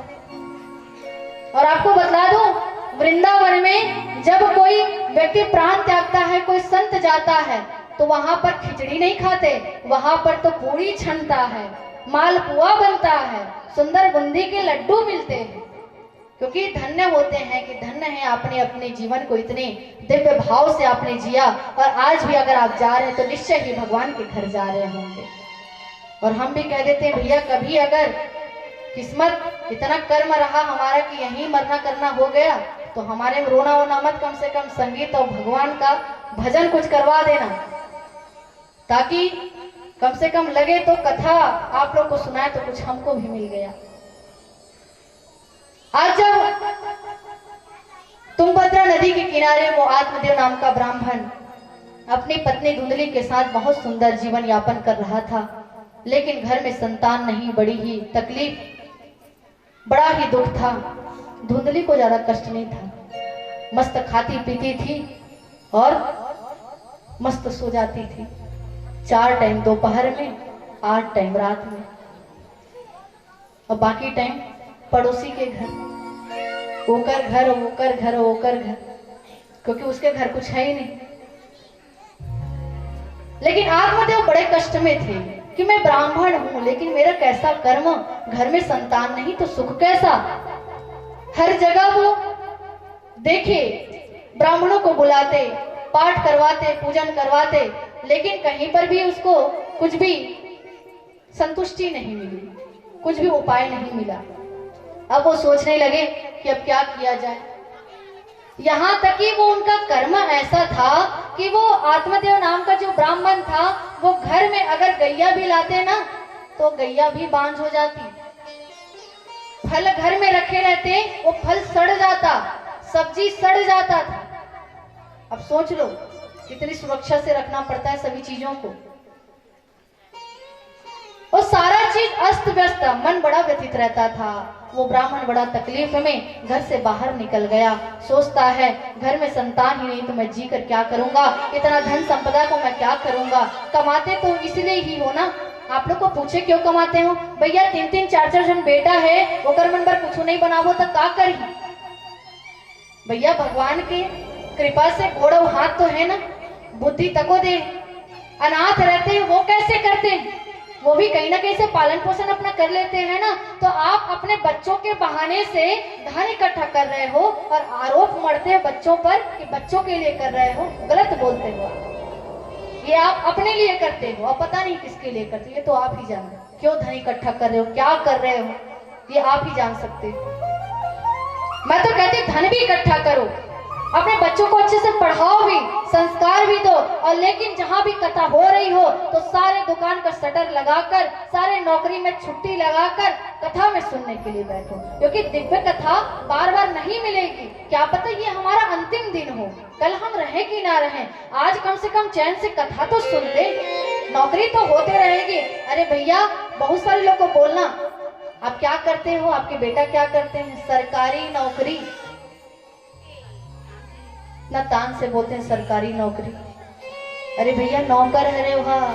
और आपको बतला दूं, वृंदावन में जब कोई व्यक्ति प्राण त्यागता है, कोई संत जाता है, तो वहां पर खिचड़ी नहीं खाते, वहां पर तो पूरी छनता है, मालपुआ बनता है, सुंदर बूंदी के लड्डू मिलते हैं। क्योंकि धन्य होते हैं कि धन्य है आपने अपने जीवन को इतने दिव्य भाव से आपने जिया, और आज भी अगर आप जा रहे हैं तो निश्चय ही भगवान के घर जा रहे होंगे। और हम भी कह देते हैं भैया, कभी अगर किस्मत इतना कर्म रहा हमारा कि यहीं मरना करना हो गया, तो हमारे में रोना वोना मत, कम से कम संगीत और भगवान का भजन कुछ करवा देना, ताकि कम से कम लगे तो कथा आप लोग को सुनाए तो कुछ हमको भी मिल गया। आज जब तुंगभद्रा नदी के किनारे वो आत्मदेव नाम का ब्राह्मण अपनी पत्नी धुंधली के साथ बहुत सुंदर जीवन यापन कर रहा था, लेकिन घर में संतान नहीं, बड़ी ही तकलीफ, बड़ा ही दुख था। धुंधली को ज्यादा कष्ट नहीं था, मस्त खाती पीती थी और मस्त सो जाती थी, 4 टाइम दोपहर में, 8 टाइम रात में, और बाकी टाइम पड़ोसी के घर, ओकर घर ओकर घर ओकर घर, क्योंकि उसके घर कुछ है ही नहीं। लेकिन आत्मदेव बड़े कष्ट में थे कि मैं ब्राह्मण हूं, लेकिन मेरा कैसा कर्म, घर में संतान नहीं तो सुख कैसा। हर जगह वो देखे ब्राह्मणों को बुलाते, पाठ करवाते, पूजन करवाते, लेकिन कहीं पर भी उसको कुछ भी संतुष्टि नहीं मिली, कुछ भी उपाय नहीं मिला। अब वो सोचने लगे कि अब क्या किया जाए। यहाँ तक कि वो उनका कर्म ऐसा था कि वो आत्मदेव नाम का जो ब्राह्मण था, वो घर में अगर गैया भी लाते ना, तो गैया भी बांझ हो जाती, फल घर में रखे रहते, वो फल सड़ जाता, सब्जी सड़ जाता था। अब सोच लो कितनी सुरक्षा से रखना पड़ता है सभी चीजों को, और सारा चीज अस्त व्यस्त, मन बड़ा व्यथित रहता था। वो ब्राह्मण बड़ा तकलीफ में घर से बाहर निकल गया, सोचता है घर में संतान ही नहीं तो मैं जी कर क्या करूंगा, इतना धन संपदा को मैं क्या करूंगा। कमाते तो इसलिए ही हो ना, आप लोग को पूछे क्यों कमाते हो भैया, 3-3 4-4 जन बेटा है, ओकर मन पर कुछ नहीं बनावो तो का करी भैया। भगवान के कृपा से गोड़ हाथ तो है ना, बुद्धि तको दे। अनाथ रहते हैं वो कैसे करते हैं, वो भी कहीं ना कहीं से पालन पोषण अपना कर लेते हैं ना। तो आप अपने बच्चों के बहाने से धन इकट्ठा कर रहे हो और आरोप मढ़ते हैं बच्चों पर कि बच्चों के लिए कर रहे हो, गलत बोलते हो। ये आप अपने लिए करते हो और पता नहीं किसके लिए करते हो, ये तो आप ही जानो। क्यों धन इकट्ठा कर रहे हो, क्या कर रहे हो, ये आप ही जान सकते हो। मैं तो कहती धन भी इकट्ठा करो, अपने बच्चों को अच्छे से पढ़ाओ भी, संस्कार भी दो, और लेकिन जहां भी कथा हो रही हो तो सारे दुकान का शटर लगाकर, सारे नौकरी में छुट्टी लगाकर कथा में सुनने के लिए बैठो, क्योंकि दिव्य कथा बार बार नहीं मिलेगी। क्या पता ये हमारा अंतिम दिन हो, कल हम रहे कि ना रहे। आज कम से कम चैन से कथा तो सुन ले, नौकरी तो होते रहेगी। अरे भैया, बहुत सारे लोग को बोलना आप क्या करते हो, आपके बेटा क्या करते हैं, सरकारी नौकरी, ना तान से बोलते हैं सरकारी नौकरी। अरे भैया नौकर है रे, वहां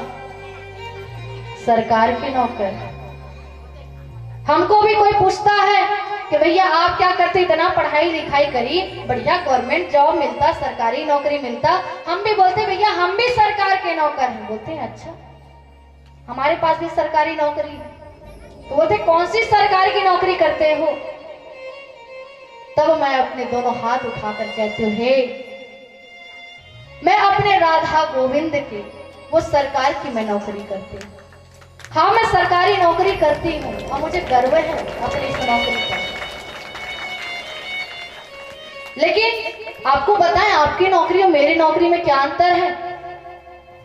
सरकार के नौकर। हमको भी कोई पूछता है कि भैया आप क्या करते, इतना पढ़ाई लिखाई करी, बढ़िया गवर्नमेंट जॉब मिलता, सरकारी नौकरी मिलता। हम भी बोलते भैया हम भी सरकार के नौकर हैं। बोलते हैं अच्छा हमारे पास भी सरकारी नौकरी है। तो बोलते कौन सी सरकार की नौकरी करते हो। तब मैं अपने दोनों हाथ उठाकर कहती हूँ, हे मैं अपने राधा गोविंद के वो सरकार की मैं नौकरी करती हूँ। हाँ मैं सरकारी नौकरी करती हूँ और मुझे गर्व है अपनी इस नौकरी का। लेकिन आपको बताएं आपकी नौकरी और मेरी नौकरी में क्या अंतर है।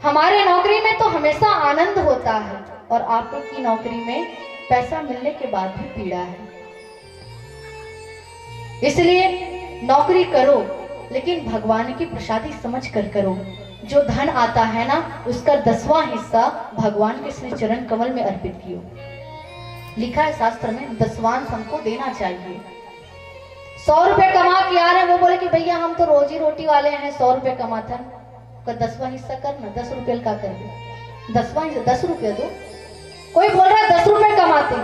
हमारे नौकरी में तो हमेशा आनंद होता है और आप लोग की नौकरी में पैसा मिलने के बाद भी पीड़ा है। इसलिए नौकरी करो लेकिन भगवान की प्रसादी समझ कर करो। जो धन आता है ना उसका 10वां हिस्सा भगवान के श्री चरण कमल में अर्पित कियो। लिखा है शास्त्र में 10वां हमको देना चाहिए। 100 रुपए कमा के आ रहे हैं, वो बोले कि भैया हम तो रोजी रोटी वाले हैं, 100 रुपए कमाते हैं, का 10वां हिस्सा कर ना, 10 रुपये का कर दे, 10वां हिस्सा 10 रुपये दो। कोई बोल रहा है 10 रुपए कमाते,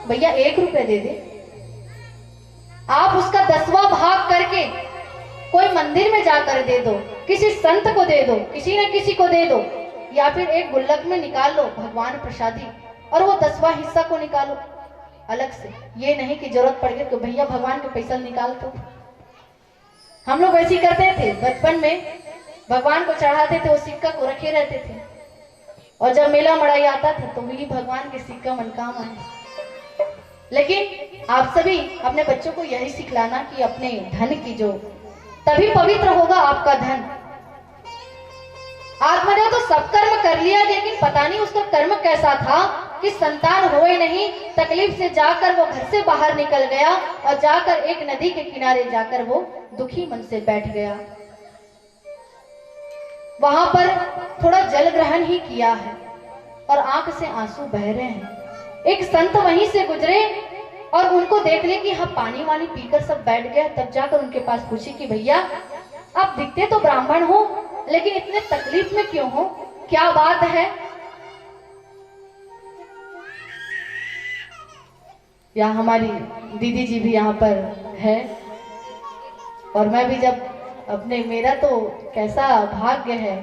भैया 1 रुपये दे दे। आप उसका 10वां भाग करके कोई मंदिर में जाकर दे दो, किसी संत को दे दो, किसी न किसी को दे दो, या फिर एक गुल्लक में निकाल लो भगवान प्रसादी, और वो 10वां हिस्सा को निकालो अलग से। ये नहीं कि जरूरत पड़ गई तो भैया भगवान के पैसा निकाल दो। हम लोग ऐसे ही करते थे बचपन में, भगवान को चढ़ाते थे, वो सिक्का को रखे रहते थे, और जब मेला मड़ाई आता था तो वही भगवान के सिक्का मन काम आए। लेकिन आप सभी अपने बच्चों को यही सिखलाना कि अपने धन की जो, तभी पवित्र होगा आपका धन। आत्मदेव तो सब कर्म कर लिया, लेकिन पता नहीं उसका कर्म कैसा था कि संतान होए नहीं। तकलीफ से जाकर वो घर से बाहर निकल गया और जाकर एक नदी के किनारे जाकर वो दुखी मन से बैठ गया। वहां पर थोड़ा जल ग्रहण ही किया है और आंख से आंसू बह रहे हैं। एक संत वहीं से गुजरे और उनको देख ले कि हाँ पानी वानी पीकर सब बैठ गए। तब जाकर उनके पास पूछी कि भैया आप दिखते तो ब्राह्मण हो, लेकिन इतने तकलीफ में क्यों हो, क्या बात है? यहाँ हमारी दीदी जी भी यहाँ पर है, और मैं भी जब अपने, मेरा तो कैसा भाग्य है,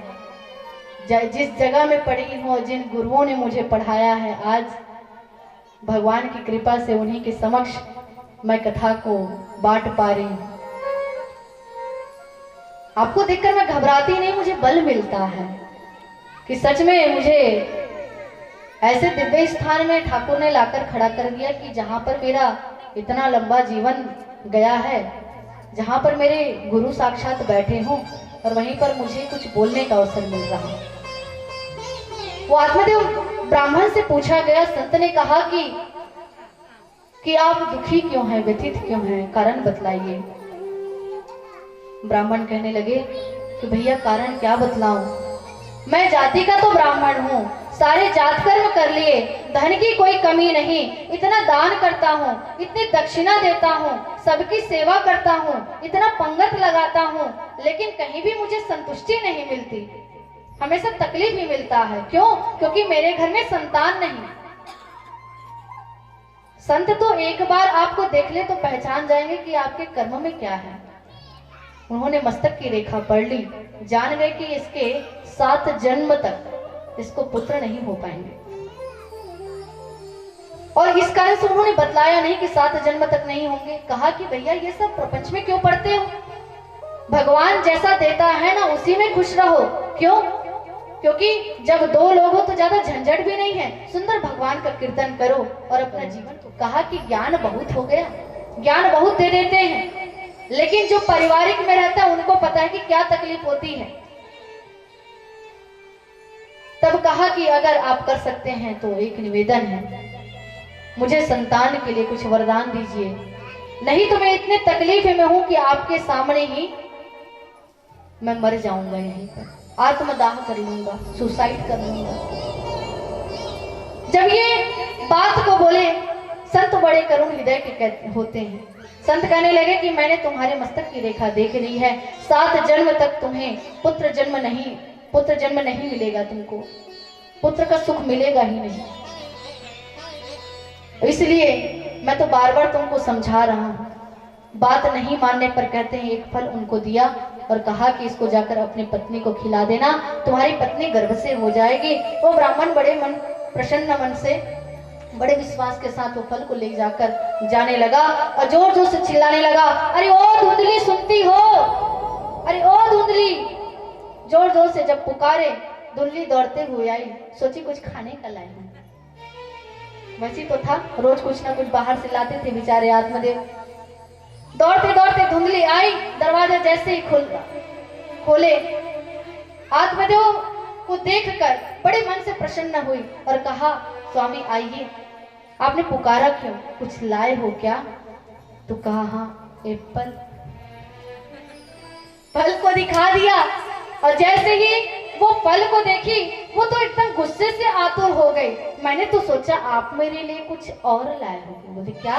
जिस जगह में पढ़ी हूँ, जिन गुरुओं ने मुझे पढ़ाया है, आज भगवान की कृपा से उन्हीं के समक्ष मैं कथा को बांट पा रही हूँ। आपको देखकर मैं घबराती नहीं, मुझे बल मिलता है कि सच में मुझे ऐसे दिव्य स्थान में ठाकुर ने लाकर खड़ा कर दिया कि जहां पर मेरा इतना लंबा जीवन गया है, जहां पर मेरे गुरु साक्षात बैठे हों, और वहीं पर मुझे कुछ बोलने का अवसर मिल रहा है। वो आत्मदेव ब्राह्मण से पूछा गया, संत ने कहा कि आप दुखी क्यों हैं, व्यथित क्यों हैं, कारण बतलाइए। ब्राह्मण कहने लगे कि भैया कारण क्या बतलाऊं, मैं जाति का तो ब्राह्मण हूँ, सारे जात कर्म कर लिए, धन की कोई कमी नहीं, इतना दान करता हूँ, इतनी दक्षिणा देता हूँ, सबकी सेवा करता हूँ, इतना पंगत लगाता हूँ, लेकिन कहीं भी मुझे संतुष्टि नहीं मिलती, हमेशा तकलीफ ही मिलता है। क्यों? क्योंकि मेरे घर में संतान नहीं। संत तो एक बार आपको देख ले तो पहचान जाएंगे कि आपके कर्म में क्या है। उन्होंने मस्तक की रेखा पढ़ ली, जान गए कि इसके 7 जन्म तक इसको पुत्र नहीं हो पाएंगे, और इस कारण से उन्होंने बतलाया नहीं कि 7 जन्म तक नहीं होंगे। कहा कि भैया ये सब प्रपंच में क्यों पढ़ते हो, भगवान जैसा देता है ना उसी में खुश रहो। क्यों? क्योंकि जब 2 लोग हो तो ज्यादा झंझट भी नहीं है, सुंदर भगवान का कीर्तन करो और अपना जीवन को। कहा कि ज्ञान बहुत हो गया, ज्ञान बहुत दे देते हैं, लेकिन जो पारिवारिक में रहता है उनको पता है कि क्या तकलीफ होती है। तब कहा कि अगर आप कर सकते हैं तो एक निवेदन है, मुझे संतान के लिए कुछ वरदान दीजिए, नहीं तो मैं इतने तकलीफ में हूं कि आपके सामने ही मैं मर जाऊंगा, यहीं पर आत्मदाह कर लूंगा, सुसाइड कर लूंगा। जब ये बात को बोले, संत बड़े करुण हृदय के होते हैं। संत कहने लगे कि मैंने तुम्हारे मस्तक की रेखा देख ली है, 7 जन्म तक तुम्हें पुत्र जन्म नहीं मिलेगा, तुमको पुत्र का सुख मिलेगा ही नहीं। इसलिए मैं तो बार बार तुमको समझा रहा हूँ, बात नहीं मानने पर कहते हैं एक फल उनको दिया और कहा कि इसको जाकर अपनी पत्नी को खिला देना, तुम्हारी पत्नी गर्भ से हो जाएगी। वो ब्राह्मण बड़े प्रसन्न मन से, बड़े विश्वास के साथ वो फल को ले जाकर जाने लगा और जोर जोर से चिल्लाने लगा, अरे ओ धुंधली सुनती हो, अरे ओ धुंधली। जोर जोर से जब पुकारे, धुंधली दौड़ते हुए आई, सोची कुछ खाने का लाए हैं। वैसे तो था, रोज कुछ ना कुछ बाहर से लाते थे बेचारे आत्मदेव। दौड़ते दौड़ते धुंधली आई, दरवाजा जैसे ही खोले, आत्मदेव को देखकर बड़े मन से प्रसन्न हुई और कहा, स्वामी आइए, आपने पुकारा क्यों, कुछ लाए हो क्या? तो कहा हाँ एप्पल। फल को दिखा दिया और जैसे ही वो फल को देखी, वो तो एकदम गुस्से से आतुर हो गई। मैंने तो सोचा आप मेरे लिए कुछ और लाए होंगे। बोले क्या?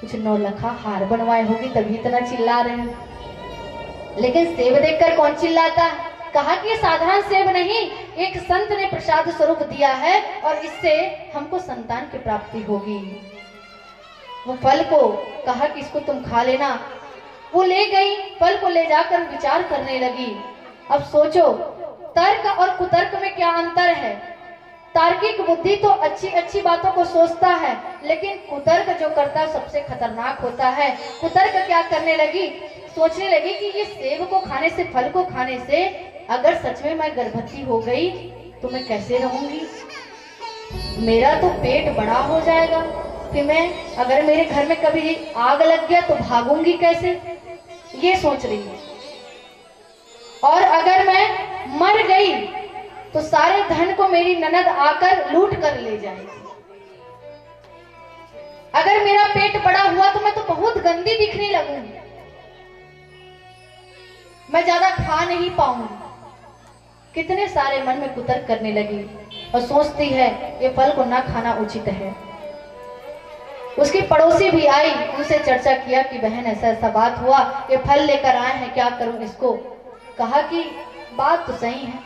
कुछ नौलखा हार बनवाए होगी तभी इतना चिल्ला रहे हैं। लेकिन सेब देखकर कौन चिल्लाता है? कहा कि ये साधारण सेब नहीं, एक संत ने प्रसाद स्वरूप दिया है और इससे हमको संतान की प्राप्ति होगी। वो फल को कहा कि इसको तुम खा लेना। वो ले गई, फल को ले जाकर विचार करने लगी। अब सोचो, तर्क और कुतर्क में क्या अंतर है? तार्किक बुद्धि तो अच्छी अच्छी बातों को सोचता है, लेकिन कुतर्क जो करता है सबसे खतरनाक होता है। कुतर्क क्या करने लगी? सोचने लगी कि ये सेब को खाने से, फल को खाने से अगर सच में मैं गर्भवती हो गई तो मैं कैसे रहूंगी? मेरा तो पेट बड़ा हो जाएगा कि मैं, अगर मेरे घर में कभी आग लग गया तो भागूंगी कैसे? ये सोच रही है। और अगर मैं मर गई तो सारे धन को मेरी ननद आकर लूट कर ले जाएगी। अगर मेरा पेट बड़ा हुआ तो मैं तो बहुत गंदी दिखने लगूंगी, मैं ज्यादा खा नहीं पाऊंगी। कितने सारे मन में कुतर्क करने लगी और सोचती है ये फल को ना खाना उचित है। उसकी पड़ोसी भी आई, उनसे चर्चा किया कि बहन ऐसा ऐसा बात हुआ, ये फल लेकर आए हैं, क्या करूं इसको? कहा कि बात तो सही है,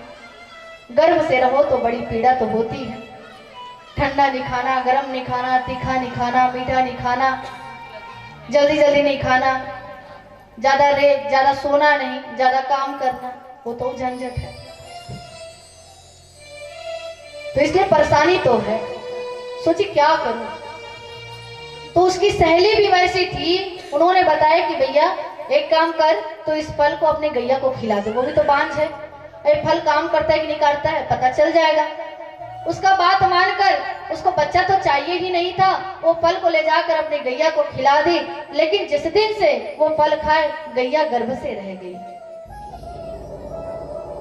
गर्भ से रहो तो बड़ी पीड़ा तो होती है। ठंडा नहीं खाना, गर्म नहीं खाना, तीखा नहीं खाना, मीठा नहीं खाना, जल्दी जल्दी नहीं खाना, ज्यादा सोना नहीं, ज्यादा काम करना, वो तो झंझट है। तो इसलिए परेशानी तो है। सोची क्या करूं? तो उसकी सहेली भी वैसी थी, उन्होंने बताया कि भैया एक काम कर, तो इस फल को अपने गैया को खिला दे, वो भी तो बांझ है, ये फल काम करता है कि नहीं करता है पता चल जाएगा। उसका बात मानकर, उसको बच्चा तो चाहिए ही नहीं था, वो फल को ले जाकर अपने गैया को खिला दी। लेकिन जिस दिन से वो फल खाए, गैया गर्भ से रह गई।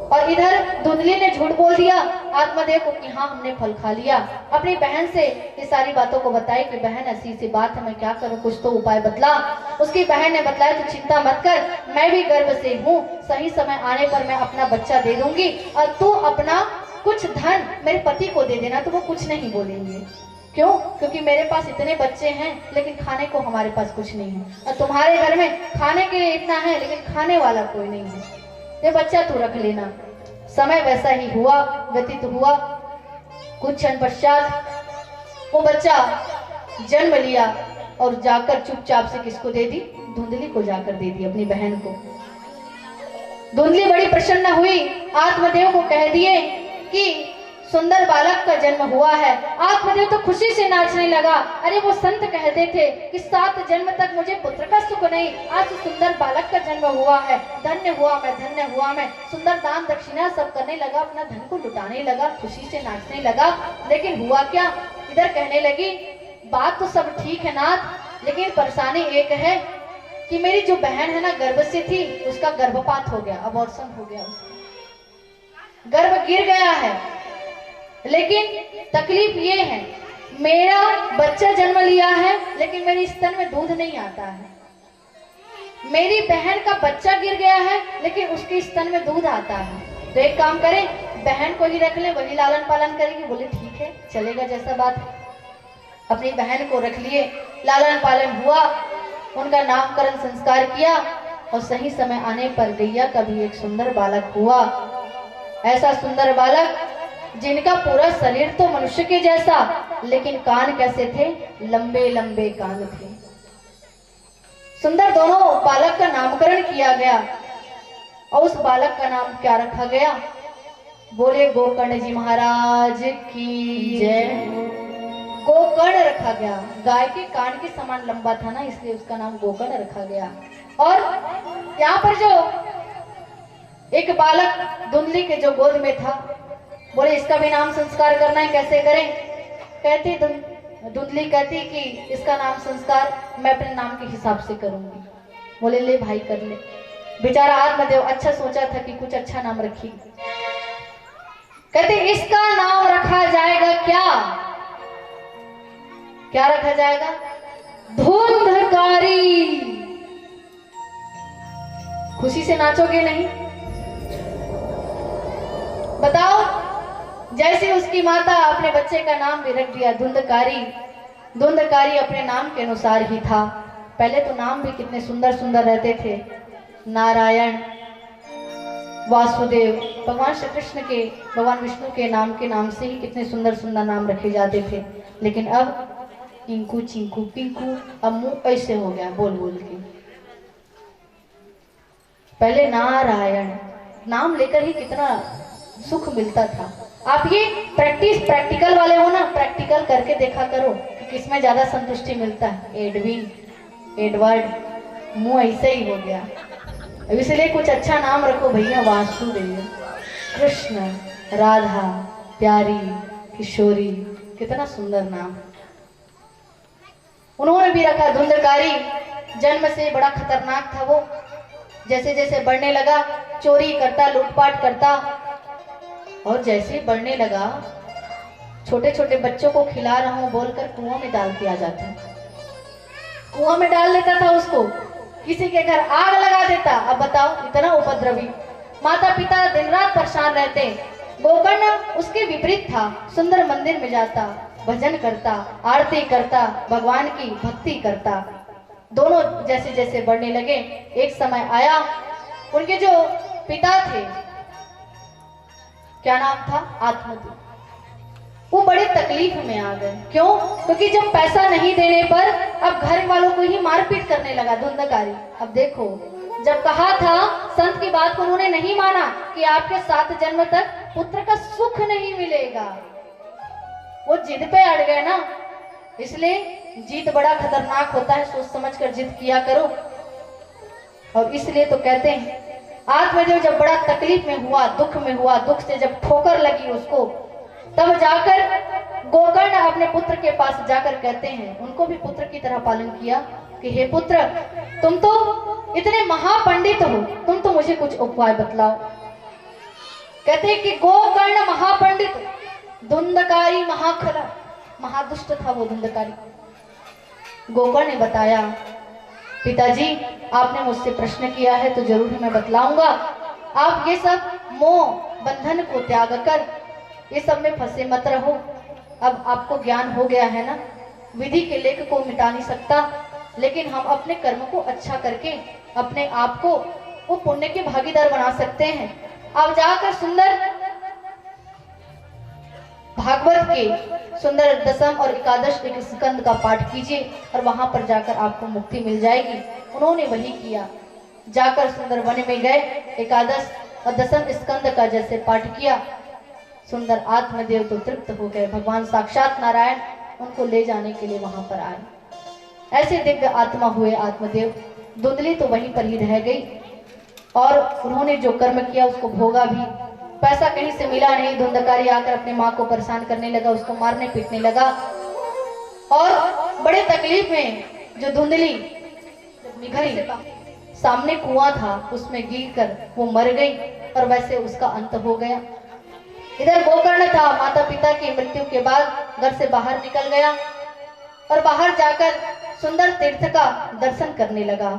और इधर धुंधली ने झूठ बोल दिया आत्मदेव को कि हाँ हमने फल खा लिया। अपनी बहन से ये सारी बातों को बताई कि बहन ऐसी सी बात है, मैं क्या करूं, कुछ तो उपाय बतला। उसकी बहन ने बतलाया तो चिंता मत कर, मैं भी गर्भ से हूँ, सही समय आने पर मैं अपना बच्चा दे दूंगी और तू अपना कुछ धन मेरे पति को दे देना, तो वो कुछ नहीं बोलेंगे। क्यों? क्योंकि मेरे पास इतने बच्चे हैं लेकिन खाने को हमारे पास कुछ नहीं है, और तुम्हारे घर में खाने के लिए इतना है लेकिन खाने वाला कोई नहीं है, ये बच्चा तू रख लेना। समय वैसा ही हुआ, व्यतीत हुआ। कुछ क्षण पश्चात वो बच्चा जन्म लिया और जाकर चुपचाप से किसको दे दी? धुंधली को जाकर दे दी, अपनी बहन को। धुंधली बड़ी प्रसन्न हुई, आत्मदेव को कह दिए कि सुंदर बालक का जन्म हुआ है। आत्मदेव तो खुशी से नाचने लगा। अरे वो संत कहते थे कि 7 जन्म तक मुझे पुत्र का सुख नहीं, आज सुंदर बालक का जन्म हुआ है, धन्य हुआ मैं, धन्य हुआ मैं। सुंदर दान दक्षिणा सब करने लगा, अपना धन को लुटाने लगा, खुशी से नाचने लगा। लेकिन हुआ क्या? इधर कहने लगी बात तो सब ठीक है नाथ, लेकिन परेशानी एक है कि मेरी जो बहन है ना गर्भ से थी, उसका गर्भपात हो गया, अबॉर्शन हो गया, उसका गर्भ गिर गया है। लेकिन तकलीफ ये है, मेरा बच्चा जन्म लिया है लेकिन मेरी स्तन में दूध नहीं आता है। मेरी बहन का बच्चा गिर गया है लेकिन उसके स्तन में दूध आता है। तो एक काम करें, बहन को ही रख ले, वही लालन पालन करेगी। बोले ठीक है, चलेगा, जैसा बात है। अपनी बहन को रख लिए, लालन पालन हुआ, उनका नामकरण संस्कार किया और सही समय आने पर गैया का भी एक सुंदर बालक हुआ। ऐसा सुंदर बालक जिनका पूरा शरीर तो मनुष्य के जैसा, लेकिन कान कैसे थे? लंबे लंबे कान थे। सुंदर दोनों बालक का नामकरण किया गया। और उस बालक का नाम क्या रखा गया? बोले गोकर्ण जी महाराज की जय। गोकर्ण रखा गया, गाय के कान के समान लंबा था ना, इसलिए उसका नाम गोकर्ण रखा गया। और यहाँ पर जो एक बालक धुंधली के जो गोद में था, बोले इसका भी नाम संस्कार करना है, कैसे करें? कहती धुंधली कहती कि इसका नाम संस्कार मैं अपने नाम के हिसाब से करूंगी। बोले ले भाई कर ले। बेचारा आत्मदेव अच्छा सोचा था कि कुछ अच्छा नाम रखी। कहते इसका नाम रखा जाएगा क्या? क्या रखा जाएगा? धुंधकारी। खुशी से नाचोगे नहीं? बताओ। जैसे उसकी माता अपने बच्चे का नाम भी रख दिया धुंधकारी। धुंधकारी अपने नाम के अनुसार ही था। पहले तो नाम भी कितने सुंदर सुंदर रहते थे, नारायण, वासुदेव। भगवान श्री कृष्ण के, भगवान विष्णु के नाम से ही कितने सुंदर सुंदर नाम रखे जाते थे। लेकिन अब इंकू चिंकू पिंकू, अब मुंह ऐसे हो गया बोल बोल के। पहले नारायण नाम लेकर ही कितना सुख मिलता था। आप ये प्रैक्टिकल वाले हो ना, प्रैक्टिकल करके देखा करो कि किसमें ज्यादा संतुष्टि मिलता है। एडविन, एडवर्ड, मुंह ऐसे ही हो गया। अब इसलिए कुछ अच्छा नाम रखो भैया, वासुदेव, कृष्ण, राधा, प्यारी, किशोरी, कितना सुंदर नाम। उन्होंने भी रखा धुंधकारी। जन्म से बड़ा खतरनाक था वो, जैसे जैसे बढ़ने लगा चोरी करता, लूटपाट करता, और जैसे बढ़ने लगा छोटे छोटे बच्चों को खिला रहा हूं बोलकर कुआं में डाल के आ जाता, कुआं में डाल देता था उसको, किसी के घर आग लगा देता। अब बताओ, इतना उपद्रवी। माता पिता दिन रात परेशान रहते। गोकर्ण उसके विपरीत था, सुंदर मंदिर में जाता, भजन करता, आरती करता, भगवान की भक्ति करता। दोनों जैसे जैसे बढ़ने लगे, एक समय आया उनके जो पिता थे, क्या नाम था, आत्मदेव, वो बड़े तकलीफ में आ गए। क्यों? क्योंकि जब पैसा नहीं देने पर अब घर वालों को ही मारपीट करने लगा, धुंधकारी। अब देखो, जब कहा था संत की बात को उन्होंने नहीं माना कि आपके 7 जन्म तक पुत्र का सुख नहीं मिलेगा, वो जिद पे अड़ गए ना। इसलिए जीत बड़ा खतरनाक होता है, सोच समझ कर जिद किया करो। और इसलिए तो कहते हैं आत्मदेव जब बड़ा तकलीफ में हुआ, दुख में हुआ, दुख से जब ठोकर लगी उसको, तब जाकर गोकर्ण अपने पुत्र के पास जाकर कहते हैं, उनको भी पुत्र की तरह पालन किया कि हे पुत्र, तुम तो इतने महापंडित हो, तुम तो मुझे कुछ उपाय बतलाओ। कहते हैं कि गोकर्ण महापंडित, धुंधकारी महाखरा, महादुष्ट था वो धुंधकारी। गोकर्ण ने बताया, पिताजी आपने मुझसे प्रश्न किया है तो जरूर मैं बतलाऊंगा। आप ये सब मोह बंधन को त्याग कर ये सब में फंसे मत रहो। अब आपको ज्ञान हो गया है ना, विधि के लेख को मिटा नहीं सकता, लेकिन हम अपने कर्म को अच्छा करके अपने आप को वो पुण्य के भागीदार बना सकते हैं। आप जाकर सुंदर भागवत के सुंदर दशम और एकादश एक स्कंद का पाठ कीजिए और वहां पर जाकर आपको मुक्ति मिल जाएगी। उन्होंने वही किया, जाकर सुंदर वन में गए, एकादश और दशम स्कंद का जैसे पाठ किया, सुंदर आत्मदेव तो तृप्त हो गए। भगवान साक्षात नारायण उनको ले जाने के लिए वहां पर आए। ऐसे दिव्य आत्मा हुए आत्मदेव। धुंधली तो वहीं पर ही रह गई और उन्होंने जो कर्म किया उसको भोगा भी। पैसा कहीं से मिला नहीं, धुंधकारी आकर अपनी माँ को परेशान करने लगा, उसको मारने पीटने लगा। और बड़े तकलीफ में जो धुंधली निकली, सामने कुआं था, उसमें गिरकर वो मर गई और वैसे उसका अंत हो गया। इधर गोकर्ण था, माता पिता की मृत्यु के बाद घर से बाहर निकल गया और बाहर जाकर सुंदर तीर्थ का दर्शन करने लगा।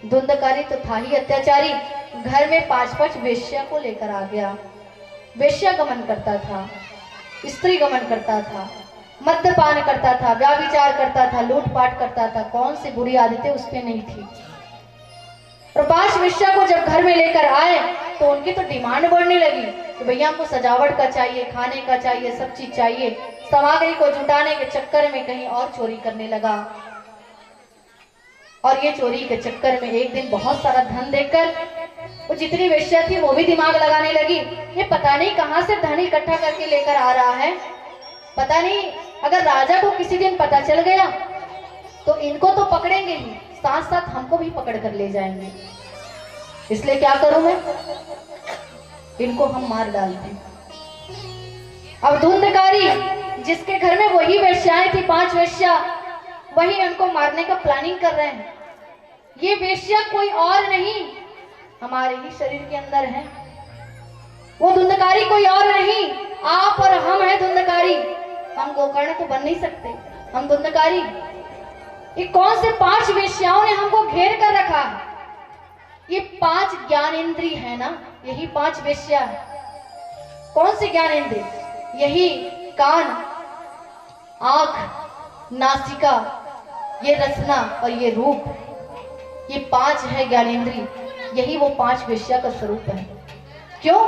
धुंधकारी तो था ही अत्याचारी, घर में 5-5 वेश्या को लेकर आ गया। वेश्या गमन करता था, स्त्री गमन करता था, मद्यपान करता था, व्याभिचार करता था, लूटपाट करता था। कौन सी बुरी आदतें उस पे नहीं थी। और 5 वेश्या को जब घर में लेकर आए तो उनकी तो डिमांड बढ़ने लगी कि भैया हमको सजावट का चाहिए, खाने का चाहिए, सब चीज चाहिए। सामग्री को जुटाने के चक्कर में कहीं और चोरी करने लगा और ये चोरी के चक्कर में एक दिन बहुत सारा धन देकर वो जितनी वेश्या थी वो भी दिमाग लगाने लगी, ये पता नहीं कहां से धन इकट्ठा करके लेकर आ रहा है, पता नहीं अगर राजा को किसी दिन पता चल गया तो इनको तो पकड़ेंगे ही, साथ साथ हमको भी पकड़ कर ले जाएंगे। इसलिए क्या करूं मैं, इनको हम मार डालते हैं। अब धुंधकारी जिसके घर में वही वेश्याएं थी, 5 वेश्या, वही उनको मारने का प्लानिंग कर रहे हैं। ये वेश्या कोई और नहीं, हमारे ही शरीर के अंदर है। वो धुंधकारी कोई और नहीं, आप और हम हैं धुंधकारी। हम गोकर्ण तो बन नहीं सकते, हम धुंधकारी। ये कौन से 5 वेश्याओं ने हमको घेर कर रखा है? ये 5 ज्ञानेंद्री है ना, यही 5 वेश्या है। कौन सी ज्ञानेंद्री? यही कान, आंख, नासिका ये रचना और ये रूप, ये 5 है ज्ञानेंद्री, यही वो 5 वेश्या का स्वरूप है। क्यों?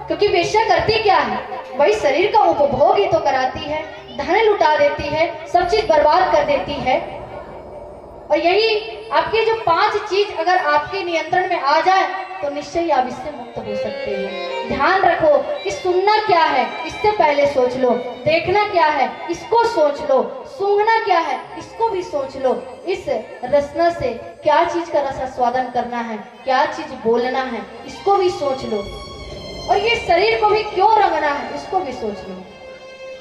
क्योंकि वेश्या करती क्या है? वही शरीर का उपभोग ही तो कराती है, धन लुटा देती है, सब चीज बर्बाद कर देती है। और यही आपके जो 5 चीज अगर आपके नियंत्रण में आ जाए तो निश्चय ही आप इससे मुक्त हो सकते हैं। ध्यान रखो कि सुनना क्या है इससे पहले सोच लो, देखना क्या है इसको सोच लो, सूंघना क्या है इसको भी सोच लो, इस रसना से क्या चीज का रस आस्वादन करना है, क्या चीज बोलना है इसको भी सोच लो, और ये शरीर को भी क्यों रंगना है इसको भी सोच लो।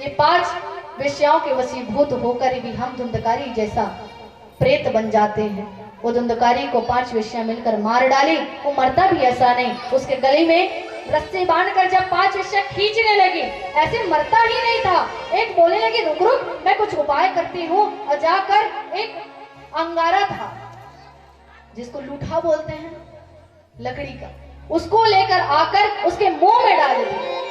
ये 5 वेश्याओं के वशीभूत होकर भी हम धुंधकारी जैसा प्रेत बन जाते हैं। वो धुंधकारी को 5 वेश्या मिलकर मार डाली, वो मरता भी ऐसा नहीं, उसके गले में रस्सी बांधकर जब 5 वेश्या खींचने लगी, ऐसे मरता ही नहीं था। एक बोलने लगी रुक रुक मैं कुछ उपाय करती हूँ, और जाकर एक अंगारा था जिसको लूठा बोलते हैं लकड़ी का, उसको लेकर आकर उसके मुंह में डाल दी,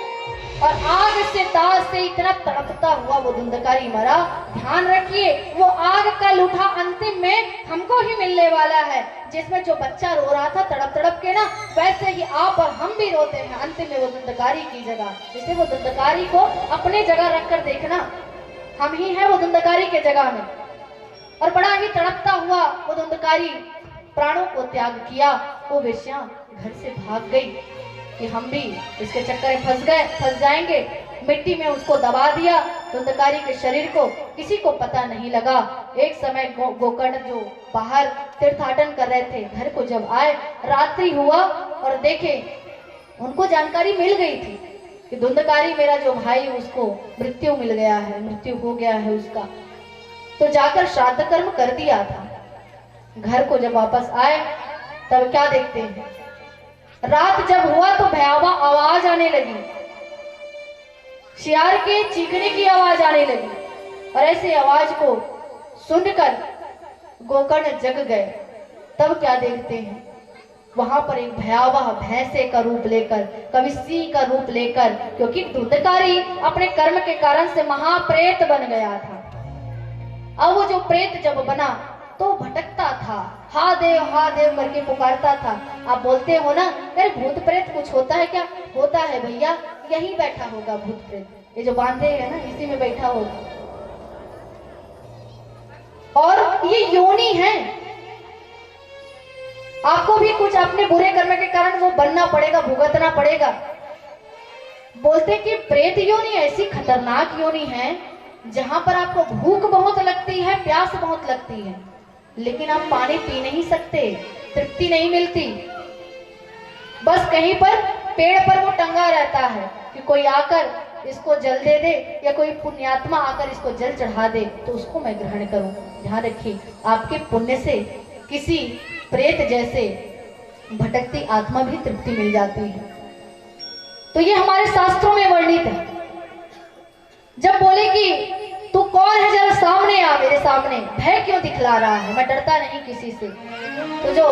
और आग से दाग से इतना तड़पता हुआ वो धुंधकारी मरा। ध्यान रखिए वो आग का लूठा अंतिम में हमको ही मिलने वाला है। जिसमें जो बच्चा रो रहा था तड़प तड़प के ना, वैसे ही आप और हम भी रोते हैं अंतिम में वो धुंधकारी की जगह। इसलिए वो धुंधकारी को अपने जगह रखकर देखना, हम ही है वो धुंधकारी के जगह में। और बड़ा ही तड़पता हुआ वो धुंधकारी प्राणों को त्याग किया। वो वेश्या घर से भाग गई कि हम भी इसके चक्कर में फंस जाएंगे। मिट्टी में उसको दबा दिया धुंधकारी के शरीर को, किसी को पता नहीं लगा। एक समय गोकर्ण जो बाहर तीर्थाटन कर रहे थे, घर को जब आए रात्रि हुआ और देखे, उनको जानकारी मिल गई थी कि धुंधकारी मेरा जो भाई उसको मृत्यु मिल गया है, मृत्यु हो गया है उसका, तो जाकर श्राद्ध कर्म कर दिया था। घर को जब वापस आए तब क्या देखते हैं, रात जब हुआ तो भयावह आवाज आने लगी, शियार के चीखने की आवाज आने लगी, और ऐसे आवाज को सुनकर गोकर्ण जग गए। तब क्या देखते हैं, वहां पर एक भयावह भैंसे का रूप लेकर, कभी सिंह का रूप लेकर, क्योंकि धुंधकारी अपने कर्म के कारण से महाप्रेत बन गया था। अब वो जो प्रेत जब बना तो भटकता था, हा देव करके पुकारता था। आप बोलते हो ना अरे भूत प्रेत कुछ होता है क्या? होता है भैया, यही बैठा होगा भूत प्रेत, ये जो बांधे है ना इसी में बैठा होगा। और ये योनि है, आपको भी कुछ अपने बुरे कर्म के कारण वो बनना पड़ेगा, भुगतना पड़ेगा। बोलते कि प्रेत योनि ऐसी खतरनाक योनि है जहां पर आपको भूख बहुत लगती है, प्यास बहुत लगती है, लेकिन आप पानी पी नहीं सकते, तृप्ति नहीं मिलती। बस कहीं पर पेड़ पर वो टंगा रहता है कि कोई आकर इसको जल दे दे, या कोई पुण्यात्मा आकर इसको जल चढ़ा दे तो उसको मैं ग्रहण करूं। ध्यान रखिए आपके पुण्य से किसी प्रेत जैसे भटकती आत्मा भी तृप्ति मिल जाती है। तो ये हमारे शास्त्रों में वर्णित है। जब बोले कि तू कौन है, जरा सामने आ, मेरे सामने भय क्यों दिखला रहा है, मैं डरता नहीं किसी से। तो जो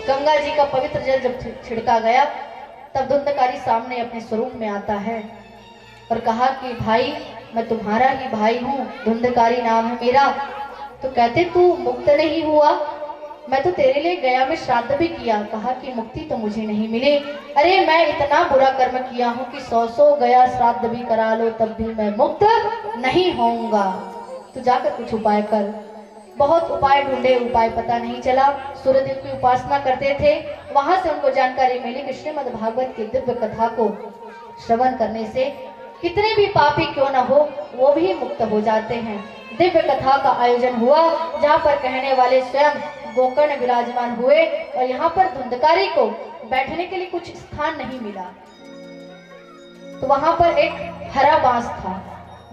गंगा जी का पवित्र जल जब छिड़का गया तब धुंधकारी सामने अपने स्वरूप में आता है और कहा कि भाई मैं तुम्हारा ही भाई हूँ, धुंधकारी नाम है मेरा। तो कहते तू मुक्त नहीं हुआ, मैं तो तेरे लिए गया में श्राद्ध भी किया, कहा कि मुक्ति तो मुझे नहीं मिली। अरे मैं इतना बुरा कर्म किया हूँ कि 100 गया श्राद्ध भी करा लो तब भी मैं मुक्त नहीं होऊंगा। तो जाकर कुछ उपाय कर। बहुत उपाय ढूंढे, उपाय पता नहीं चला। सूर्यदेव की उपासना करते थे, वहां से उनको जानकारी मिली कि श्रीमद् भागवत की दिव्य कथा को श्रवण करने से कितने भी पापी क्यों न हो वो भी मुक्त हो जाते हैं। दिव्य कथा का आयोजन हुआ जहाँ पर कहने वाले स्वयं गोकर्ण विराजमान हुए, और यहाँ पर धुंधकारी को बैठने के लिए कुछ स्थान नहीं मिला। तो वहां पर एक हरा बांस था,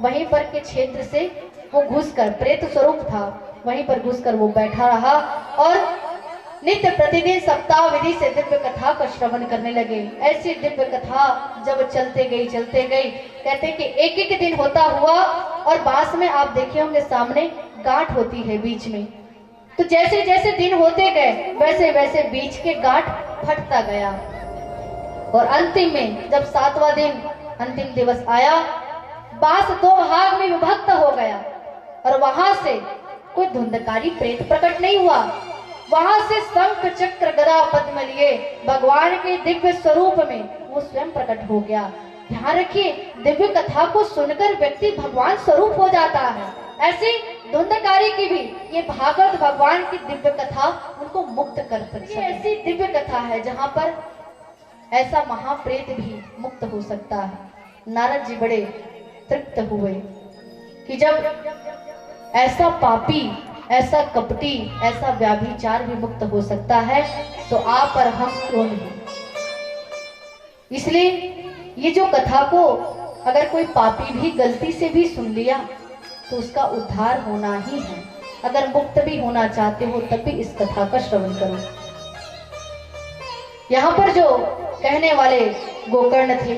वहीं पर के क्षेत्र से वो घुसकर, प्रेत स्वरूप था, वहीं पर घुसकर वो बैठा रहा और नित्य प्रतिदिन सप्ताह विधि से दिव्य कथा का श्रवण करने लगे। ऐसी दिव्य कथा जब चलते गई, कहते कि एक एक दिन होता हुआ, और बांस में आप देखे होंगे सामने गांठ होती है बीच में, तो जैसे जैसे दिन होते गए वैसे वैसे बीच के गांठ फटता गया, और अंतिम में जब 7वां दिन, अंतिम दिवस आया, बांस 2 भाग में विभक्त हो गया, और वहां से कोई धुंधकारी प्रेत प्रकट नहीं हुआ। वहां से शंख चक्र गदा पद्म लिए भगवान के दिव्य स्वरूप में वो स्वयं प्रकट हो गया। ध्यान रखिए, दिव्य कथा को सुनकर व्यक्ति भगवान स्वरूप हो जाता है। ऐसी धुंधकारी की भी ये भागवत भगवान की दिव्य कथा उनको मुक्त कर सकती है। ऐसी दिव्य कथा है जहाँ पर ऐसा महाप्रेत भी मुक्त हो सकता है। नारद जी बड़े तृप्त हुए कि जब ऐसा पापी, ऐसा कपटी, ऐसा व्याभिचार भी मुक्त हो सकता है तो आप और हम क्यों नहीं। इसलिए ये जो कथा को अगर कोई पापी भी गलती से भी सुन लिया तो उसका उद्धार होना ही है। अगर मुक्त भी होना चाहते हो तब भी इस कथा का श्रवण करो। यहाँ पर जो कहने वाले गोकर्ण थे,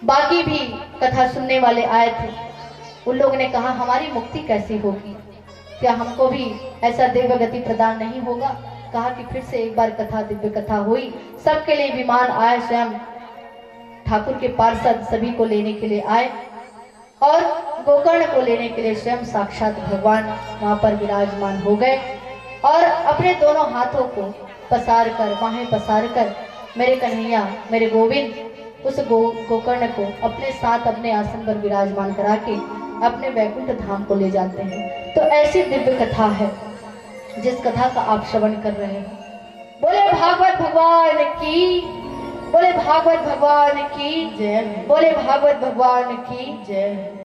बाकी भी कथा सुनने वाले आए थे, उन लोगों ने कहा हमारी मुक्ति कैसे होगी, क्या हमको भी ऐसा दिव्य गति प्रदान नहीं होगा। कहा कि फिर से एक बार कथा, दिव्य कथा हुई। सबके लिए विमान आए, स्वयं ठाकुर के पार्षद सभी को लेने के लिए आए और गोकर्ण को लेने के लिए स्वयं साक्षात भगवान वहां पर विराजमान हो गए और अपने दोनों हाथों को पसार कर, बाहें पसार कर मेरे कन्हैया, मेरे गोविंद उस गोकर्ण को अपने साथ अपने आसन पर विराजमान करा के अपने वैकुंठ धाम को ले जाते हैं। तो ऐसी दिव्य कथा है जिस कथा का आप श्रवण कर रहे हैं। बोले भागवत भगवान की, बोले भागवत भगवान की जय, बोले भागवत भगवान की जय।